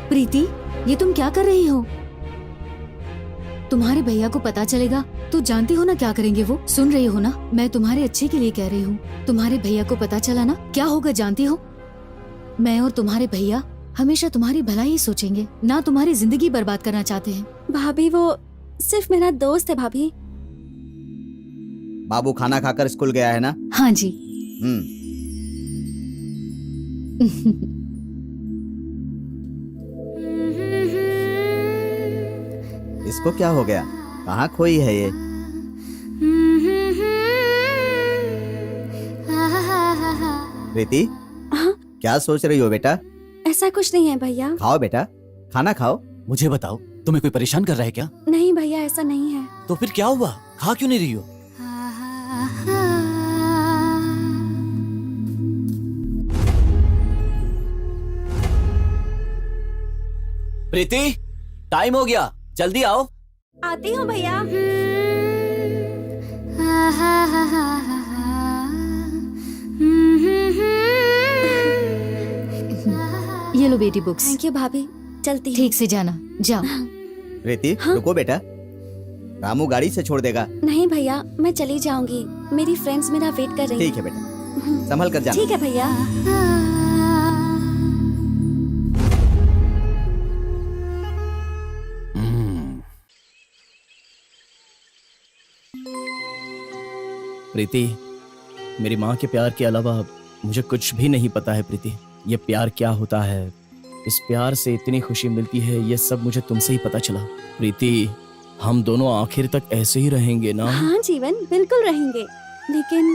प्रीति, ये तुम क्या कर रही हो? तुम्हारे भैया को पता चलेगा तो जानती हो ना क्या करेंगे वो। सुन रही हो ना, मैं तुम्हारे अच्छे के लिए कह रही हूँ। तुम्हारे भैया को पता चला ना क्या होगा जानती हो? मैं और तुम्हारे भैया हमेशा तुम्हारी भलाई ही सोचेंगे, ना तुम्हारी जिंदगी बर्बाद करना चाहते हैं। भाभी वो सिर्फ मेरा दोस्त है भाभी। बाबू खाना खाकर स्कूल गया है ना? हाँ जी। इसको क्या हो गया, कहाँ खोई है ये? प्रीति, क्या सोच रही हो बेटा? ऐसा कुछ नहीं है भैया। खाओ बेटा, खाना खाओ। मुझे बताओ, तुम्हें कोई परेशान कर रहा है क्या? नहीं भैया, ऐसा नहीं है। तो फिर क्या हुआ, खा क्यों नहीं रही हो? प्रीति, टाइम हो गया, जल्दी आओ। आती हूँ भैया। ये लो बेटी बुक्स। थैंक यू भाभी, चलती हूँ। ठीक से जाना, जाओ। प्रीति, रुको बेटा, रामू गाड़ी से छोड़ देगा। नहीं भैया, मैं चली जाऊंगी, मेरी फ्रेंड्स मेरा वेट कर रही हैं। ठीक है बेटा, संभल कर जाना। ठीक है भैया। प्रीति, मेरी माँ के प्यार के अलावा मुझे कुछ भी नहीं पता है। प्रीति, ये प्यार क्या होता है, इस प्यार से इतनी खुशी मिलती है, ये सब मुझे तुमसे ही पता चला। प्रीति, हम दोनों आखिर तक ऐसे ही रहेंगे ना? हाँ जीवन, बिल्कुल रहेंगे। लेकिन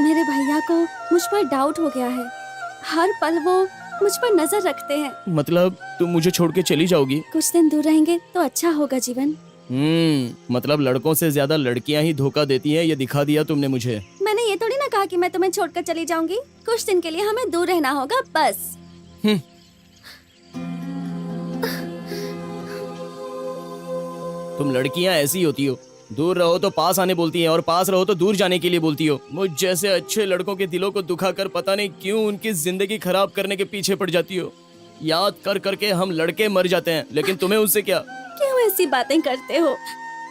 मेरे भैया को मुझ पर डाउट हो गया है। हर पल वो मुझ पर नजर रखते हैं। मतलब तुम मुझे छोड़ के चली जाओगी? कुछ दिन दूर रहेंगे तो अच्छा होगा जीवन। मतलब लड़कों से ज्यादा लड़कियां ही धोखा देती हैं, ये दिखा दिया तुमने मुझे। मैंने ये थोड़ी ना कहा कि मैं तुम्हें छोड़कर चली जाऊंगी। कुछ दिन के लिए हमें दूर रहना होगा बस। तुम लड़कियां ऐसी होती हो, दूर रहो तो पास आने बोलती हैं और पास रहो तो दूर जाने के लिए बोलती हो। मुझ जैसे अच्छे लड़कों के दिलों को दुखा कर पता नहीं क्यों उनकी जिंदगी खराब करने के पीछे पड़ जाती हो। याद कर करके हम लड़के मर जाते हैं, लेकिन तुम्हें उससे क्या? क्यों ऐसी बातें करते हो?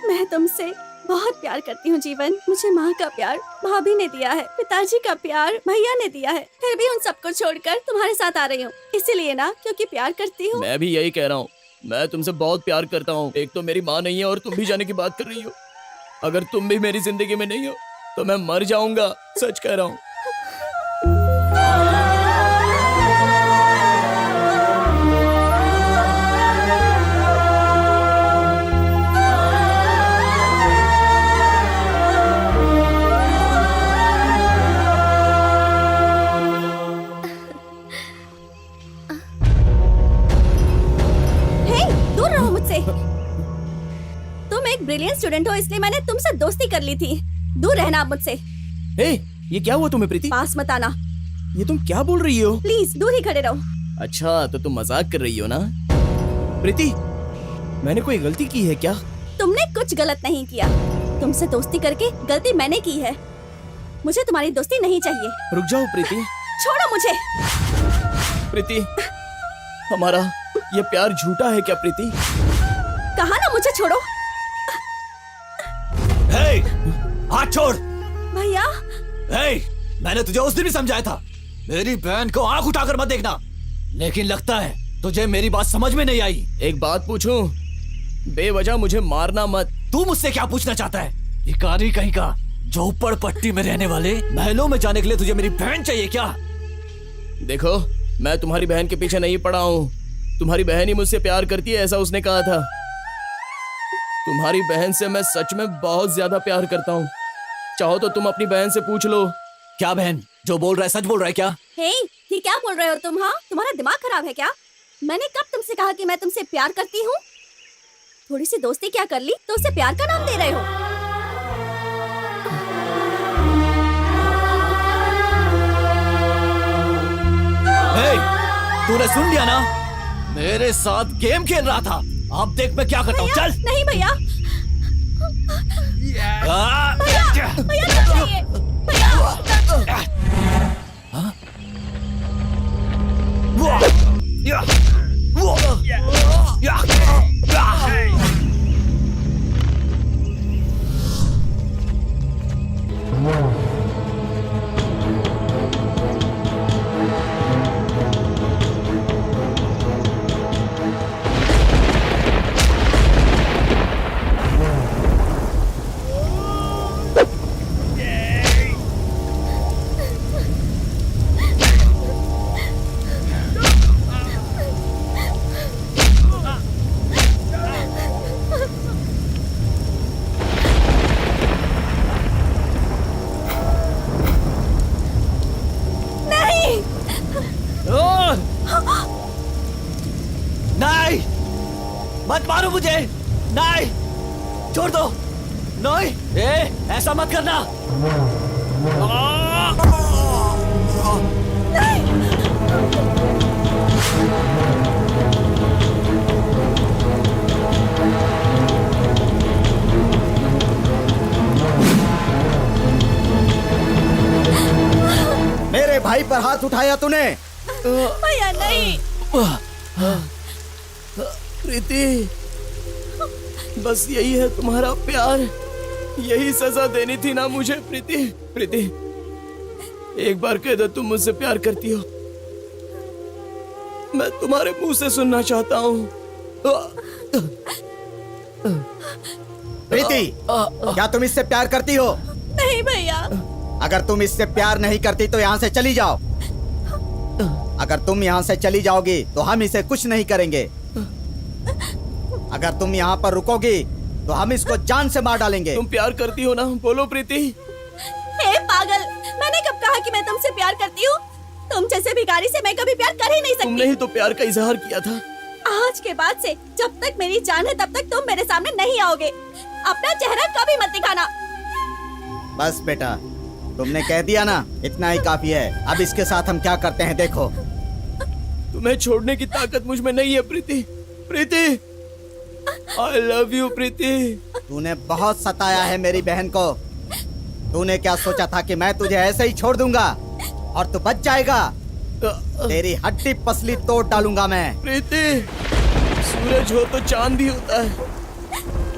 मैं तुमसे बहुत प्यार करती हूँ जीवन। मुझे माँ का प्यार भाभी ने दिया है, पिताजी का प्यार भैया ने दिया है, फिर भी उन सबको छोड़कर तुम्हारे साथ आ रही हूँ। इसीलिए ना, क्योंकि प्यार करती हूँ। मैं भी यही कह रहा हूँ, मैं तुमसे बहुत प्यार करता हूँ। एक तो मेरी माँ नहीं है और तुम भी जाने की बात कर रही हो। अगर तुम भी मेरी जिंदगी में नहीं हो तो मैं मर जाऊंगा, सच कह रहा हूँ। ब्रिलियंट स्टूडेंट हो, इसलिए मैंने तुमसे दोस्ती कर ली थी। दूर रहना आप मुझसे। ये क्या हुआ तुम्हें प्रीति? पास मत आना। ये तुम क्या बोल रही हो? प्लीज दूर ही खड़े रहो। अच्छा, तो तुम मजाक कर रही हो ना? प्रीति, मैंने कोई गलती की है क्या? तुमने कुछ गलत नहीं किया। तुमसे दोस्ती करके गलती मैंने की है। मुझे तुम्हारी दोस्ती नहीं चाहिए। रुक जाओ प्रीति। छोड़ो मुझे। प्रीति, हमारा ये प्यार झूठा है क्या प्रीति? कहा ना मुझे छोड़ो। हाथ छोड़ भैया। मैंने तुझे उस दिन भी समझाया था, मेरी बहन को आंख उठाकर मत देखना, लेकिन लगता है तुझे मेरी बात समझ में नहीं आई। एक बात पूछूं? बेवजह मुझे मारना मत। तू मुझसे क्या पूछना चाहता है, भिखारी कहीं का? झोपड़ पट्टी में रहने वाले महलों में जाने के लिए तुझे मेरी बहन चाहिए क्या? देखो, मैं तुम्हारी बहन के पीछे नहीं पड़ा हूँ। तुम्हारी बहन ही मुझसे प्यार करती है, ऐसा उसने कहा था। तुम्हारी बहन से मैं सच में बहुत ज्यादा प्यार करता हूँ। चाहो तो तुम अपनी बहन से पूछ लो। क्या बहन, जो बोल रहा है सच बोल रहा है क्या? हे, ये क्या बोल रहे हो तुम? हाँ, तुम्हारा दिमाग खराब है क्या? मैंने कब तुमसे कहा कि मैं तुमसे प्यार करती हूँ? थोड़ी सी दोस्ती क्या कर ली तो उसे प्यार का नाम दे रहे हो? तूने सुन लिया ना? मेरे साथ गेम खेल रहा था। अब देख मैं क्या करता हूँ। चल। नहीं भैया, भैया, भैया नहीं चाहिए, भैया। नहीं, मत मारो मुझे। नहीं, छोड़ दो। नहीं, ऐसा मत करना। मेरे भाई पर हाथ उठाया तूने? भैया नहीं। प्रीति, बस यही है तुम्हारा प्यार, यही सजा देनी थी ना मुझे। प्रीति, प्रीति, एक बार कह दो तुम मुझसे प्यार करती हो। मैं तुम्हारे मुंह से सुनना चाहता हूँ। प्रीति, क्या तुम इससे प्यार करती हो? नहीं भैया। अगर तुम इससे प्यार नहीं करती तो यहाँ से चली जाओ। अगर तुम यहाँ से चली जाओगी तो हम इसे कुछ नहीं करेंगे। अगर तुम यहाँ पर रुकोगी तो हम इसको जान से मार डालेंगे। तुम प्यार करती हो ना? बोलो प्रीति। हे पागल, मैंने कब कहा कि मैं तुमसे प्यार करती हूँ? तुम जैसे भिखारी से मैं कभी प्यार कर ही नहीं सकती। तुमने ही तो प्यार का इजहार किया था। आज के बाद से जब तक मेरी जान है तब तक तुम मेरे सामने नहीं आओगे। अपना चेहरा कभी मत दिखाना। बस बेटा, तुमने कह दिया ना, इतना ही काफी है। अब इसके साथ हम क्या करते हैं देखो। तुम्हें छोड़ने की ताकत मुझ में नहीं है प्रीति। प्रीति, I love you प्रीति। तूने बहुत सताया है मेरी बहन को। तूने क्या सोचा था कि मैं तुझे ऐसे ही छोड़ दूंगा और तू बच जाएगा? तेरी हड्डी पसली तोड़ डालूंगा मैं। प्रीति, सूरज हो तो चांद भी होता है।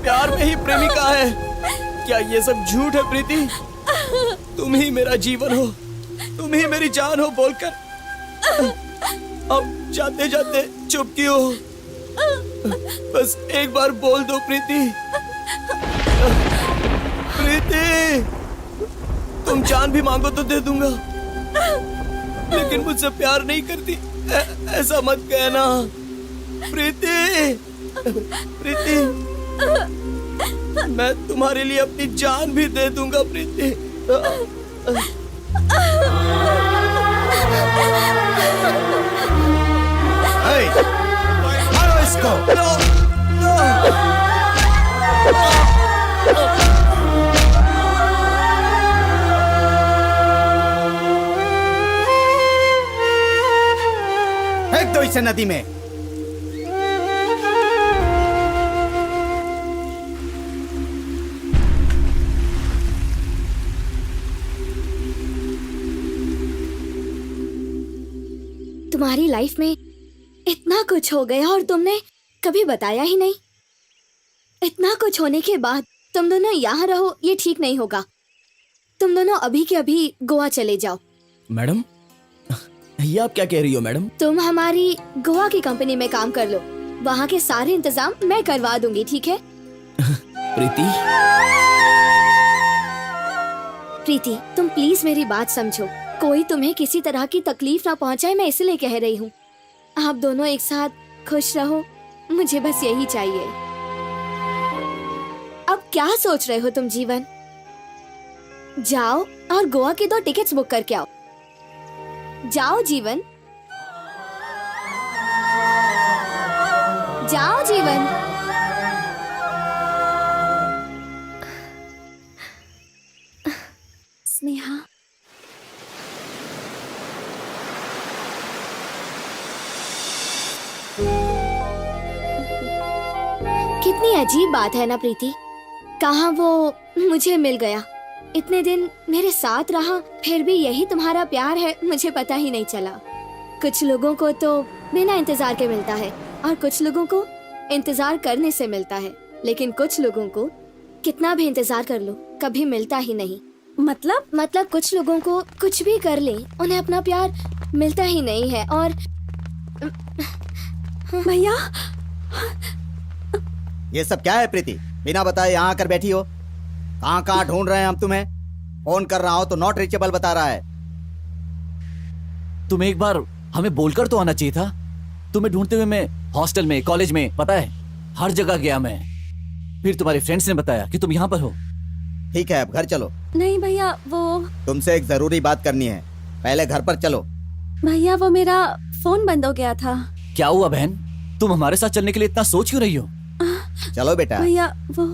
प्यार में ही प्रेमिका है। क्या ये सब झूठ है प्रीति? तुम ही मेरा जीवन हो, तुम ही मेरी जान हो बोलकर अब जाते जाते चुप क्यों हो? बस एक बार बोल दो प्रीति। प्रीति, तुम जान भी मांगो तो दे दूंगा, लेकिन मुझसे प्यार नहीं करती ऐसा मत कहना। प्रीति, प्रीति, मैं तुम्हारे लिए अपनी जान भी दे दूंगा प्रीति। मारो इसको। फेंक दो इसे नदी में। तुम्हारी लाइफ में इतना कुछ हो गया और तुमने कभी बताया ही नहीं। इतना कुछ होने के बाद तुम दोनों यहाँ रहो, ये ठीक नहीं होगा। तुम दोनों अभी के अभी गोवा चले जाओ। मैडम, ये आप क्या कह रही हो मैडम? तुम हमारी गोवा की कंपनी में काम कर लो, वहाँ के सारे इंतजाम मैं करवा दूंगी, ठीक है? प्रीति, प्रीति, तुम प्लीज मेरी बात समझो। कोई तुम्हें किसी तरह की तकलीफ ना पहुँचाए, मैं इसलिए कह रही हूँ। आप दोनों एक साथ खुश रहो, मुझे बस यही चाहिए। क्या सोच रहे हो तुम जीवन? जाओ और गोवा की 2 टिकट्स बुक करके आओ। जाओ जीवन, जाओ जीवन। स्नेहा, कितनी अजीब बात है ना प्रीति, कहाँ वो मुझे मिल गया। इतने दिन मेरे साथ रहा, फिर भी यही तुम्हारा प्यार है, मुझे पता ही नहीं चला। कुछ लोगों को तो बिना इंतजार के मिलता है और कुछ लोगों को इंतजार करने से मिलता है, लेकिन कुछ लोगों को कितना भी इंतजार कर लो कभी मिलता ही नहीं। मतलब कुछ लोगों को कुछ भी कर ले, उन्हें अपना प्यार मिलता ही नहीं है। और भैया, ये सब क्या है प्रीति? बिना बताए यहाँ आकर बैठी हो। कहाँ कहाँ ढूंढ रहे हैं हम तुम्हें। फोन कर रहा हो तो नॉट रीचेबल बता रहा है। तुम्हें एक बार हमें बोलकर तो आना चाहिए था। तुम्हें ढूंढते हुए मैं हॉस्टल में, कॉलेज में, पता है हर जगह गया मैं। फिर तुम्हारे फ्रेंड्स ने बताया कि तुम यहाँ पर हो। ठीक है, अब घर चलो। नहीं भैया, वो तुमसे एक जरूरी बात करनी है, पहले घर पर चलो। भैया, वो मेरा फोन बंद हो गया था। क्या हुआ बहन, तुम हमारे साथ चलने के लिए इतना सोच क्यों रही हो? चलो बेटा। भैया, वो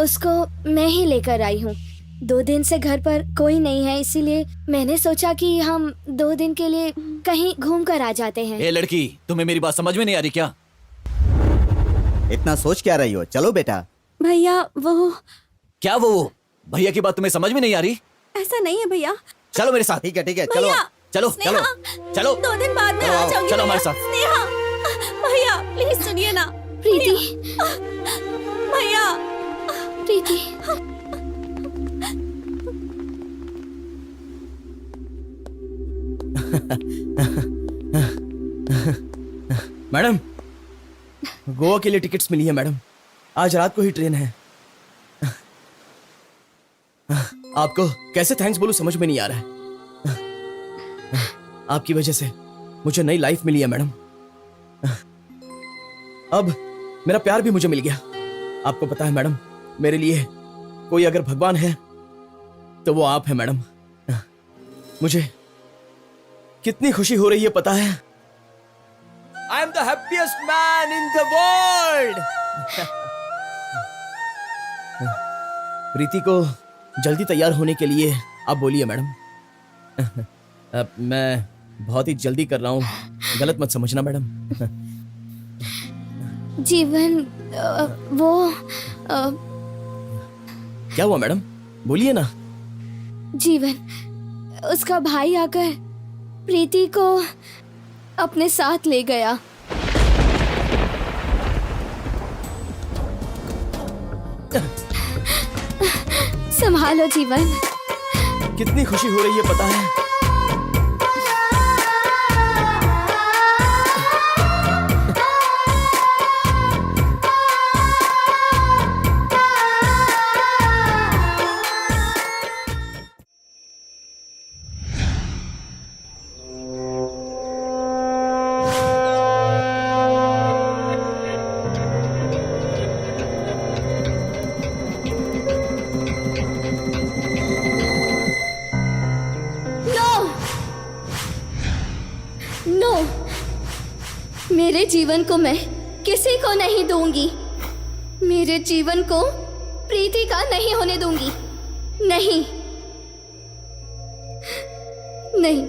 उसको मैं ही लेकर आई हूँ। 2 दिन से घर पर कोई नहीं है, इसीलिए मैंने सोचा कि हम 2 दिन के लिए कहीं घूम कर आ जाते हैं। ए लड़की, तुम्हें मेरी बात समझ में नहीं आ रही क्या? इतना सोच क्या रही हो? चलो बेटा। भैया, वो क्या वो? भैया की बात तुम्हें समझ में नहीं आ रही? ऐसा नहीं है भैया। चलो मेरे साथ। ठीक है, चलो भैया, चलो स्नेहा, चलो चलो 2 दिन बाद में आ जाऊंगी। चलो हमारे भैया, साथ। स्नेहा, भैया प्लीज सुनिए ना। प्रीति, भैया, प्रीति। मैडम, गोवा के लिए टिकट्स मिली है मैडम। आज रात को ही ट्रेन है। आपको कैसे थैंक्स बोलूं समझ में नहीं आ रहा है। आपकी वजह से मुझे नई लाइफ मिली है मैडम। अब मेरा प्यार भी मुझे मिल गया। आपको पता है मैडम, मेरे लिए कोई अगर भगवान है तो वो आप है मैडम। मुझे कितनी खुशी हो रही है पता है? I am the happiest man in the world. प्रीति को जल्दी तैयार होने के लिए आप बोलिए मैडम। मैं बहुत ही जल्दी कर रहा हूँ, गलत मत समझना मैडम। जीवन, वो क्या हुआ मैडम, बोलिए ना। जीवन, उसका भाई आकर प्रीति को अपने साथ ले गया। संभालो जीवन। कितनी खुशी हो रही है पता है? मेरे जीवन को मैं किसी को नहीं दूंगी। मेरे जीवन को प्रीति का नहीं होने दूंगी। नहीं, नहीं,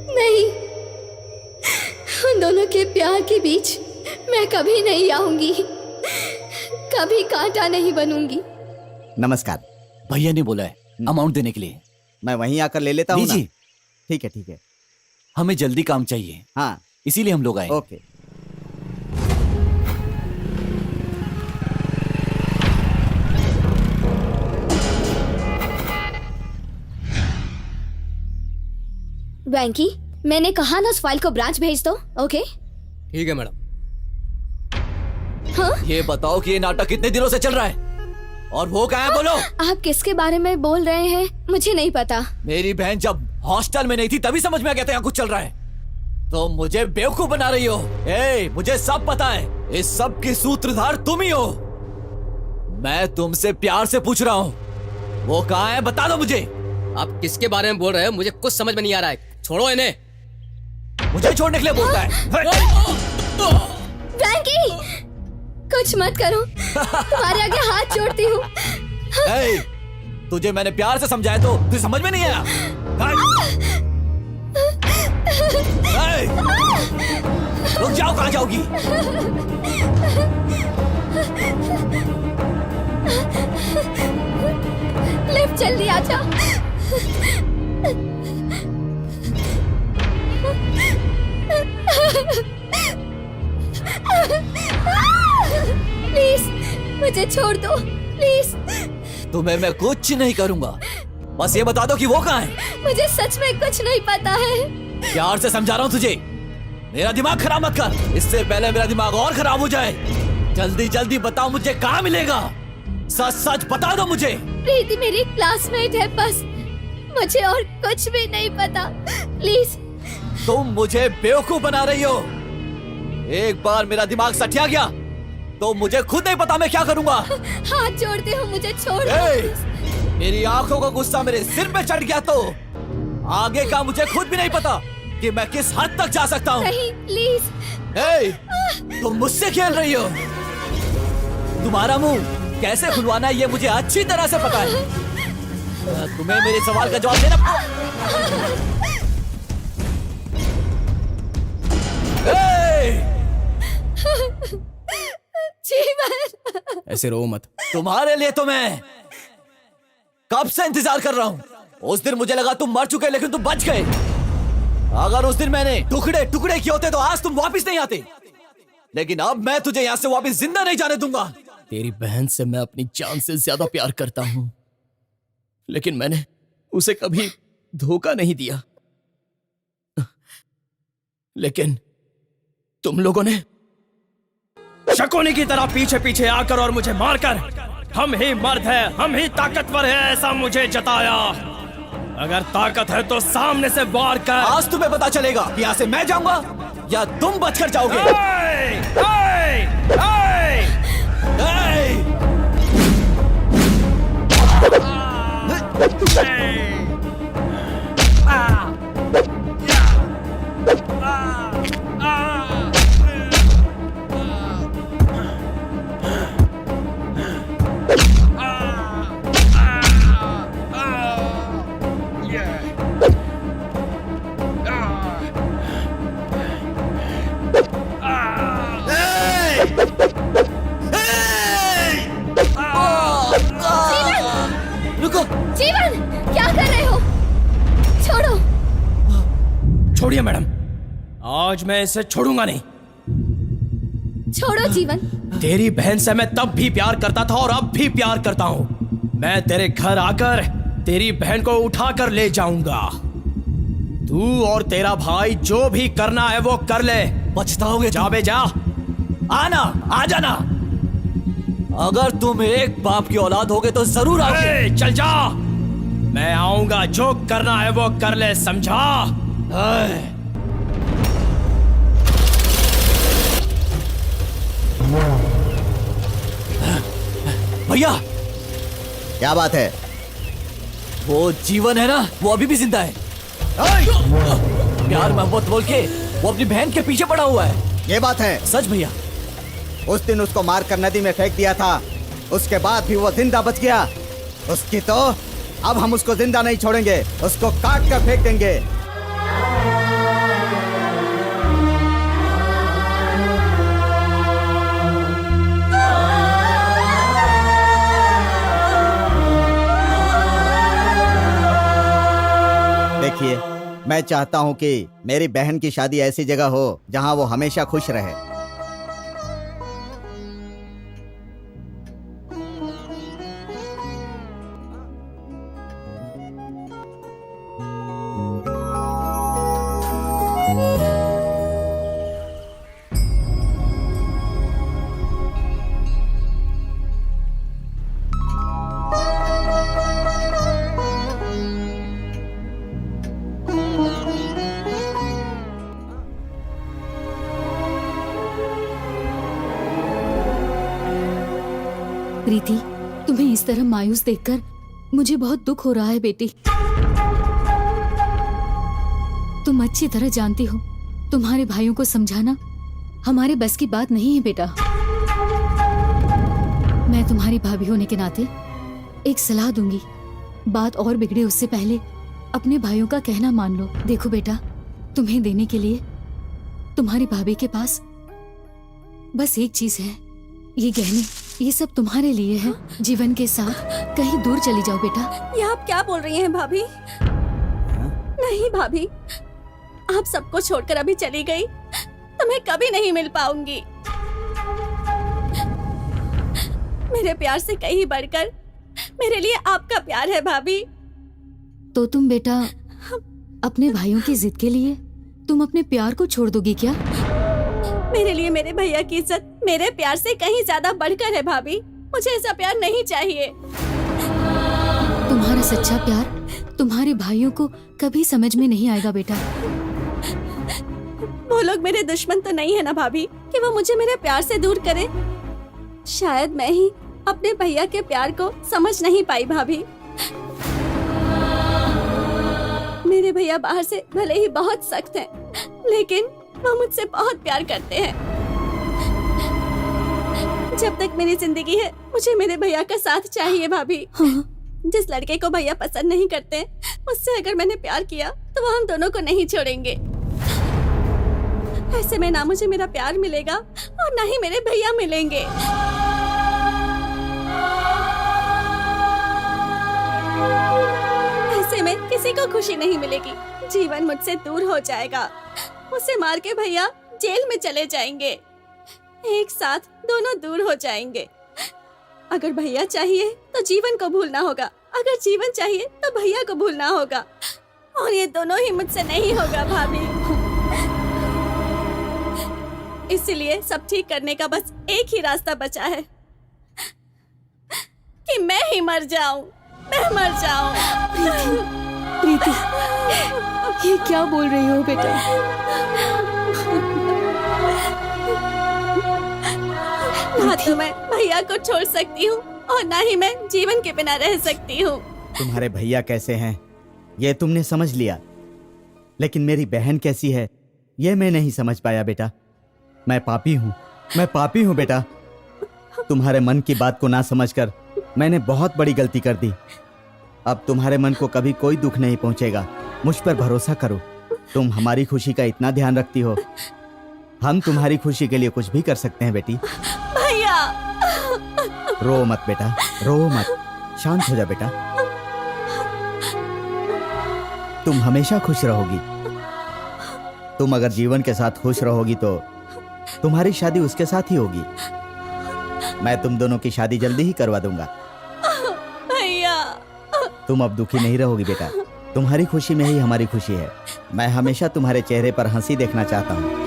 नहीं। उन दोनों के प्यार के बीच मैं कभी नहीं आऊंगी, कभी कांटा नहीं बनूंगी। नमस्कार। भैया ने बोला है अमाउंट देने के लिए। मैं वहीं आकर ले लेता हूँ ना। जी। ठीक है, ठीक है। हमें जल्दी काम चाहिए। हाँ, इसीलिए हम लोग आए। ओके। बैंकी, मैंने कहा ना उस फाइल को ब्रांच भेज दो। ओके, ठीक है मैडम। हाँ? ये बताओ कि ये नाटक कितने दिनों से चल रहा है और वो कहाँ है? बोलो। आप किसके बारे में बोल रहे हैं मुझे नहीं पता। मेरी बहन जब हॉस्टल में नहीं थी तभी समझ में आ गया था यहाँ कुछ चल रहा है। तो मुझे बेवकूफ बना रही हो। मुझे सब पता है। इस सब की सूत्रधार तुम ही हो। मैं तुमसे प्यार से पूछ रहा हूँ, वो कहाँ है बता दो मुझे। आप किसके बारे में बोल रहे हो? मुझे कुछ समझ में नहीं आ रहा है। छोड़ो इन्हें। मुझे छोड़ने के लिए बोलता है। फ्रैंकी, कुछ मत करो, तुम्हारे आगे हाथ जोड़ती हूँ। ए, तुझे मैंने प्यार से समझाया तो तुझे समझ में नहीं आया? रुक जाओ, कहाँ जाओगी? लिफ्ट जल्दी आ जाओ। प्लीज मुझे छोड़ दो, प्लीज। तुम्हें मैं कुछ नहीं करूंगा, बस ये बता दो कि वो कहाँ है। मुझे सच में कुछ नहीं पता है। प्यार से समझा रहा हूँ तुझे, मेरा दिमाग खराब मत कर, इससे पहले मेरा दिमाग और खराब हो जाए। जल्दी जल्दी बताओ मुझे कहाँ मिलेगा, सच सच बता दो मुझे। प्रीति मेरी क्लासमेट है, बस मुझे और कुछ भी नहीं पता, प्लीज। तुम मुझे बेवकूफ बना रही हो। एक बार मेरा दिमाग सठिया गया तो मुझे खुद नहीं पता मैं क्या करूंगा। हाथ जोड़ते हो, मुझे छोड़ दो। मेरी आंखों का गुस्सा मेरे सिर पे चढ़ गया तो आगे का मुझे खुद भी नहीं पता कि मैं किस हद तक जा सकता हूँ। नहीं, प्लीज। तुम मुझसे खेल रही हो। तुम्हारा मुंह कैसे खुलवाना है ये मुझे अच्छी तरह से पता है। तुम्हें मेरे सवाल का जवाब देना। जीवन, ऐसे रो मत। तुम्हारे लिए तो मैं कब से इंतजार कर रहा हूँ। उस दिन मुझे लगा तुम मर चुके, लेकिन तुम बच गए। अगर उस दिन मैंने टुकड़े टुकड़े किए होते तो आज तुम वापस नहीं आते, लेकिन अब मैं तुझे यहाँ से वापस जिंदा नहीं जाने दूंगा। तेरी बहन से मैं अपनी जान से ज्यादा प्यार करता हूँ, लेकिन मैंने उसे कभी धोखा नहीं दिया। लेकिन तुम लोगों ने शकुनी की तरह पीछे पीछे आकर और मुझे मारकर हम ही मर्द हैं, हम ही ताकतवर हैं ऐसा मुझे जताया। अगर ताकत है तो सामने से वार कर। आज तुम्हें पता चलेगा कि यहाँ से मैं जाऊंगा या तुम बचकर जाओगे। जीवन, क्या कर रहे हो? छोड़ो। छोड़िए मैडम, आज मैं इसे छोड़ूंगा नहीं। छोड़ो जीवन। तेरी बहन से मैं तब भी प्यार करता था और अब भी प्यार करता हूँ। मैं तेरे घर आकर तेरी बहन को उठाकर ले जाऊंगा। तू और तेरा भाई जो भी करना है वो कर ले। पछताओगे। जा बे जा। आना, आ जाना। अगर तुम एक बाप की औलाद होगे तो जरूर आओगे। चल जा। मैं आऊंगा, जो करना है वो कर ले, समझा? भैया, क्या बात है? वो जीवन है ना, वो अभी भी जिंदा है। प्यार मोहब्बत बोल के वो अपनी बहन के पीछे पड़ा हुआ है। ये बात है? सच भैया। उस दिन उसको मारकर नदी में फेंक दिया था, उसके बाद भी वो जिंदा बच गया। उसकी तो अब हम उसको जिंदा नहीं छोड़ेंगे, उसको काट कर फेंक देंगे। देखिए, मैं चाहता हूँ कि मेरी बहन की शादी ऐसी जगह हो जहाँ वो हमेशा खुश रहे। प्रीति, तुम्हें इस तरह मायूस देखकर मुझे बहुत दुख हो रहा है बेटी। तुम अच्छी तरह जानती हो तुम्हारे भाइयों को समझाना हमारे बस की बात नहीं है बेटा। मैं तुम्हारी भाभी होने के नाते एक सलाह दूंगी, बात और बिगड़े उससे पहले अपने भाइयों का कहना मान लो। देखो बेटा, तुम्हें देने के लिए तुम्हारी भाभी के पास बस एक चीज है, ये गहने। ये सब तुम्हारे लिए है। जीवन के साथ कहीं दूर चली जाओ बेटा। ये आप क्या बोल रही हैं भाभी? नहीं भाभी, आप सबको छोड़कर अभी चली गई तो मैं कभी नहीं मिल पाऊंगी। मेरे प्यार से कहीं बढ़कर मेरे लिए आपका प्यार है भाभी। तो तुम बेटा अपने भाइयों की जिद के लिए तुम अपने प्यार को छोड़ दोगी क्या? मेरे लिए मेरे भैया की इज्जत मेरे प्यार से कहीं ज्यादा बढ़कर है भाभी। मुझे ऐसा प्यार नहीं चाहिए। तुम्हारा सच्चा प्यार तुम्हारे भाइयों को कभी समझ में नहीं आएगा बेटा। वो लोग मेरे दुश्मन तो नहीं है ना भाभी कि वो मुझे मेरे प्यार से दूर करे। शायद मैं ही अपने भैया के प्यार को समझ नहीं पाई भाभी। मेरे भैया बाहर से भले ही बहुत सख्त हैं, लेकिन वो मुझसे बहुत प्यार करते हैं। जब तक मेरी जिंदगी है मुझे मेरे भैया का साथ चाहिए भाभी। जिस लड़के को भैया पसंद नहीं करते, उससे अगर मैंने प्यार किया तो वो हम दोनों को नहीं छोड़ेंगे। ऐसे में ना मुझे मेरा प्यार मिलेगा और ना ही मेरे भैया मिलेंगे। ऐसे में किसी को खुशी नहीं मिलेगी। जीवन मुझसे दूर हो जाएगा। उसे मार के भैया जेल में चले जाएंगे। एक साथ दोनों दूर हो जाएंगे। अगर भैया चाहिए तो जीवन को भूलना होगा, अगर जीवन चाहिए तो भैया को भूलना होगा, और ये दोनों ही मुझसे नहीं होगा भाभी। इसलिए सब ठीक करने का बस एक ही रास्ता बचा है कि मैं ही मर जाऊं। मैं मर जाऊं। प्रीति, ये क्या बोल रही हो बेटा? ना तो मैं भैया को छोड़ सकती हूँ और ना ही मैं जीवन के बिना रह सकती हूँ। तुम्हारे भैया कैसे हैं ये तुमने समझ लिया, लेकिन मेरी बहन कैसी है ये मैं नहीं समझ पाया बेटा। मैं पापी हूँ बेटा। तुम्हारे मन की बात को ना समझकर मैंने बहुत बड़ी गलती कर दी। अब तुम्हारे मन को कभी कोई दुख नहीं पहुंचेगा। मुझ पर भरोसा करो। तुम हमारी खुशी का इतना ध्यान रखती हो, हम तुम्हारी खुशी के लिए कुछ भी कर सकते हैं बेटी। भैया, रो मत बेटा, रो मत, शांत हो जा बेटा। तुम हमेशा खुश रहोगी। तुम अगर जीवन के साथ खुश रहोगी तो तुम्हारी शादी उसके साथ ही होगी। मैं तुम दोनों की शादी जल्दी ही करवा दूंगा। भैया, तुम अब दुखी नहीं रहोगी बेटा। तुम्हारी खुशी में ही हमारी खुशी है। मैं हमेशा तुम्हारे चेहरे पर हंसी देखना चाहता हूँ।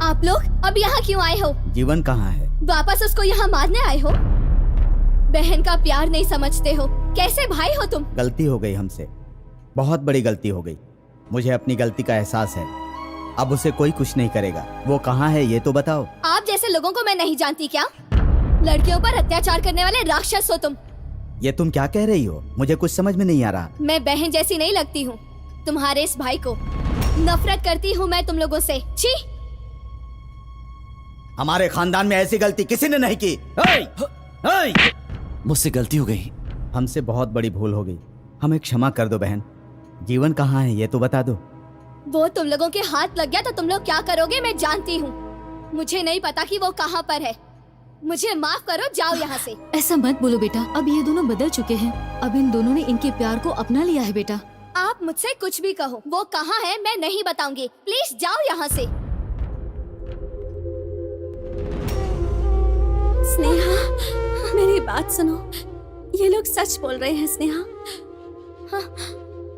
आप लोग अब यहाँ क्यों आए हो? जीवन कहाँ है? वापस उसको यहाँ मारने आए हो? बहन का प्यार नहीं समझते हो? कैसे भाई हो तुम? गलती हो गई हमसे, बहुत बड़ी गलती हो गई। मुझे अपनी गलती का एहसास है। अब उसे कोई कुछ नहीं करेगा। वो कहाँ है ये तो बताओ। आप जैसे लोगों को मैं नहीं जानती क्या? लड़कियों पर अत्याचार करने वाले राक्षस हो तुम। ये तुम क्या कह रही हो? मुझे कुछ समझ में नहीं आ रहा। मैं बहन जैसी नहीं लगती हूँ तुम्हारे इस भाई को। नफरत करती हूँ मैं तुम लोगों से। छी! हमारे खानदान में ऐसी गलती किसी ने नहीं की। मुझसे गलती हो गई। हमसे बहुत बड़ी भूल हो गई। हमें क्षमा कर दो बहन। जीवन कहाँ है ये तो बता दो। वो तुम लोगों के हाथ लग गया तो तुम लोग क्या करोगे मैं जानती हूँ। मुझे नहीं पता कि वो कहाँ पर है। मुझे माफ करो, जाओ यहाँ से। ऐसा मत बोलो बेटा, अब ये दोनों बदल चुके हैं। अब इन दोनों ने इनके प्यार को अपना लिया है बेटा। आप मुझसे कुछ भी कहो, वो कहाँ है मैं नहीं बताऊंगी। प्लीज जाओ यहाँ से। स्नेहा, मेरी बात सुनो। ये लोग सच बोल रहे हैं स्नेहा। हाँ,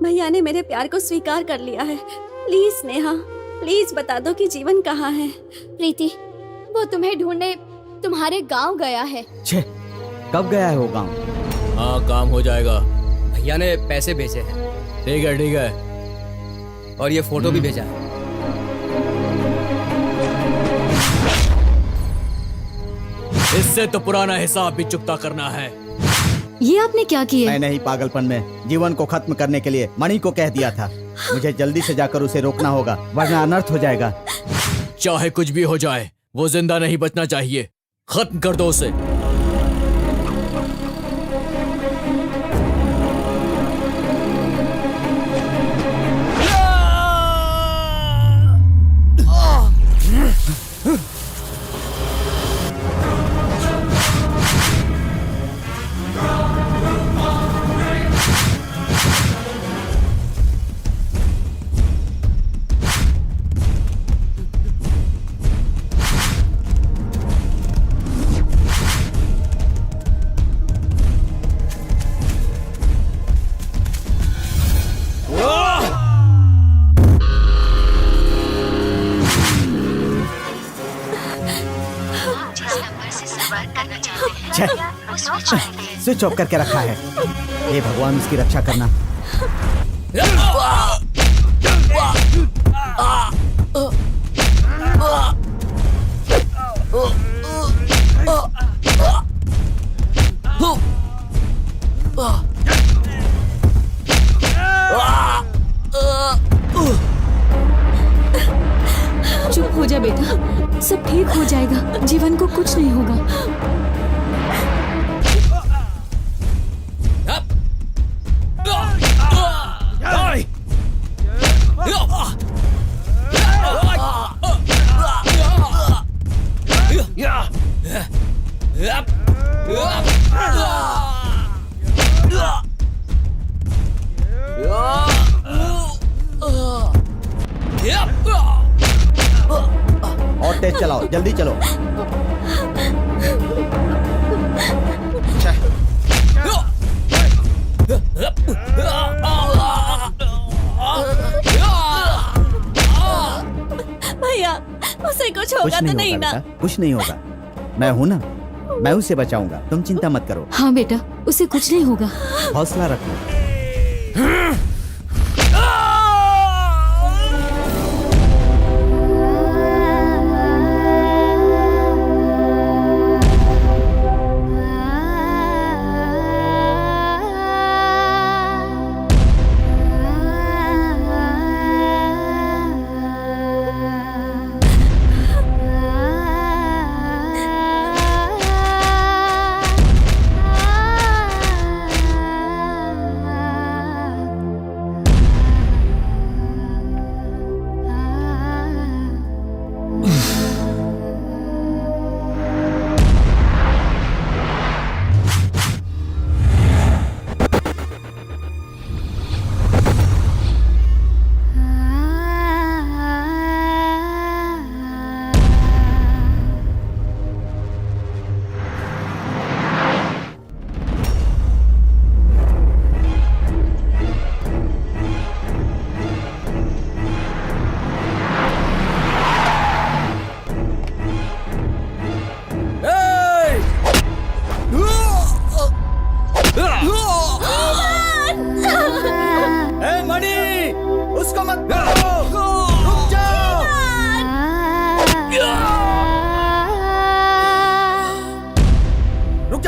भैया ने मेरे प्यार को स्वीकार कर लिया है। प्लीज स्नेहा, प्लीज बता दो कि जीवन कहाँ है। प्रीति, वो तुम्हें ढूंढने तुम्हारे गांव गया है। छे, कब गया है वो गांव? हाँ, काम हो जाएगा। भैया ने पैसे भेजे हैं। ठीक है ठीक है। और ये फोटो भी भेजा है। इससे तो पुराना हिसाब भी चुकता करना है। ये आपने क्या किया? मैंने ही पागलपन में जीवन को खत्म करने के लिए मणि को कह दिया था। मुझे जल्दी से जाकर उसे रोकना होगा, वरना अनर्थ हो जाएगा। चाहे कुछ भी हो जाए, वो जिंदा नहीं बचना चाहिए। खत्म कर दो उसे। स्विच ऑफ करके रखा है। हे भगवान, उसकी रक्षा करना। चुप हो जा बेटा, सब ठीक हो जाएगा। जीवन को कुछ नहीं होगा। और तेज चलाओ, जल्दी चलो। भैया, उसे कुछ होगा तो नहीं ना? कुछ नहीं होगा, मैं हूँ ना, मैं उसे बचाऊंगा। तुम चिंता मत करो। हाँ बेटा, उसे कुछ नहीं होगा। हौसला रखो।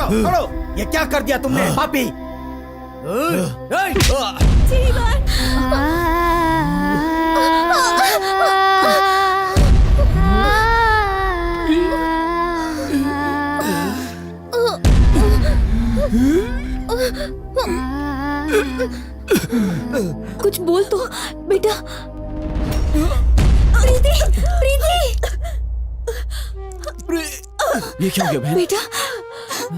छोड़ो, ये क्या कर दिया तुमने पापी? कुछ बोल तो बेटा। प्रीति, प्रीति, ये क्या हो गया बहन? बेटा,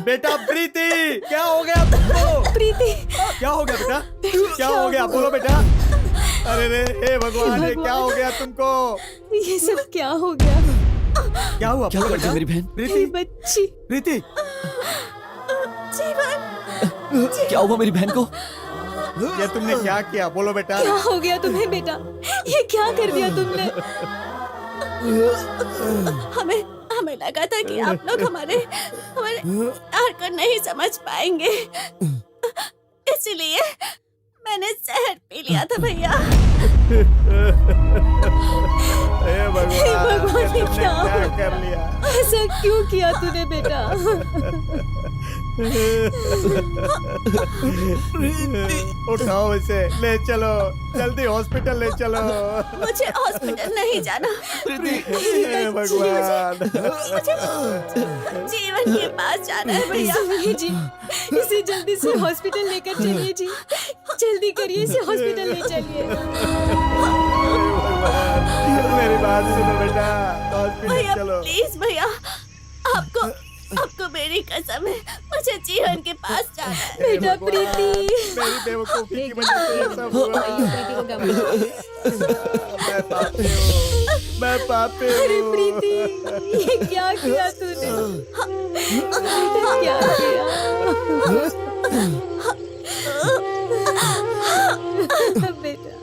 बेटा प्रीति, क्या हो गया तुमको? प्रीति, क्या हो गया बेटा? क्या हो गया? बोलो बेटा। अरे रे, हे भगवान, ये क्या हो गया तुमको? ये सब क्या हो गया? क्या हुआ? क्या कर दिया मेरी बहन? प्रीति, बच्ची, प्रीति, क्या हुआ मेरी बहन को? ये तुमने क्या किया? बोलो बेटा। क्या हो गया तुम्हें बेटा? ये क्या कर दिया तुमने? हमें लगा था कि आप लोग हमारे प्यार को नहीं समझ पाएंगे, इसलिए मैंने जहर पी लिया था भैया। हे भगवान, ये क्या कर लिया? ऐसा क्यों किया तूने बेटा? उठाओ इसे, ले चलो, जल्दी हॉस्पिटल ले चलो। मुझे हॉस्पिटल नहीं जाना। हे भगवान, मुझे जीवन के पास जाना है भैया। सुनिए जी, इसे जल्दी से हॉस्पिटल लेकर चलिए जी। जल्दी करिए, इसे हॉस्पिटल ले चलिए। मेरी बात सुनो बेटा, हॉस्पिटल भैया चलो। प्लीज भैया, आपको मेरी कसम है, मुझे जीवन के पास जाना है। बेटा प्रीति, मेरी बेवकूफी की वजह से ये सब हुआ। मैं पापी हूँ। अरे प्रीति, ये क्या किया तूने? बेटा क्या किया? बेटा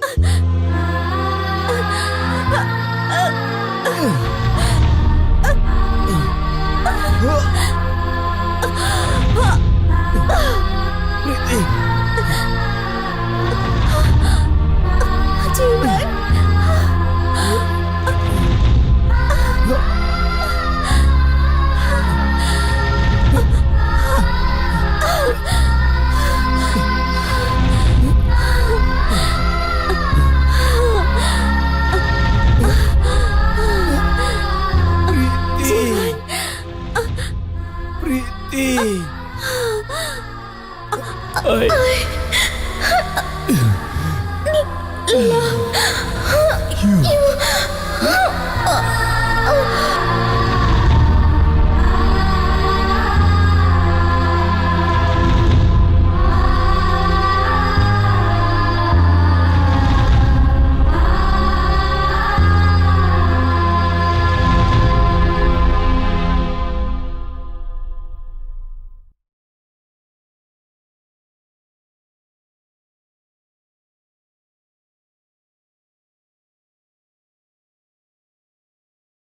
ओए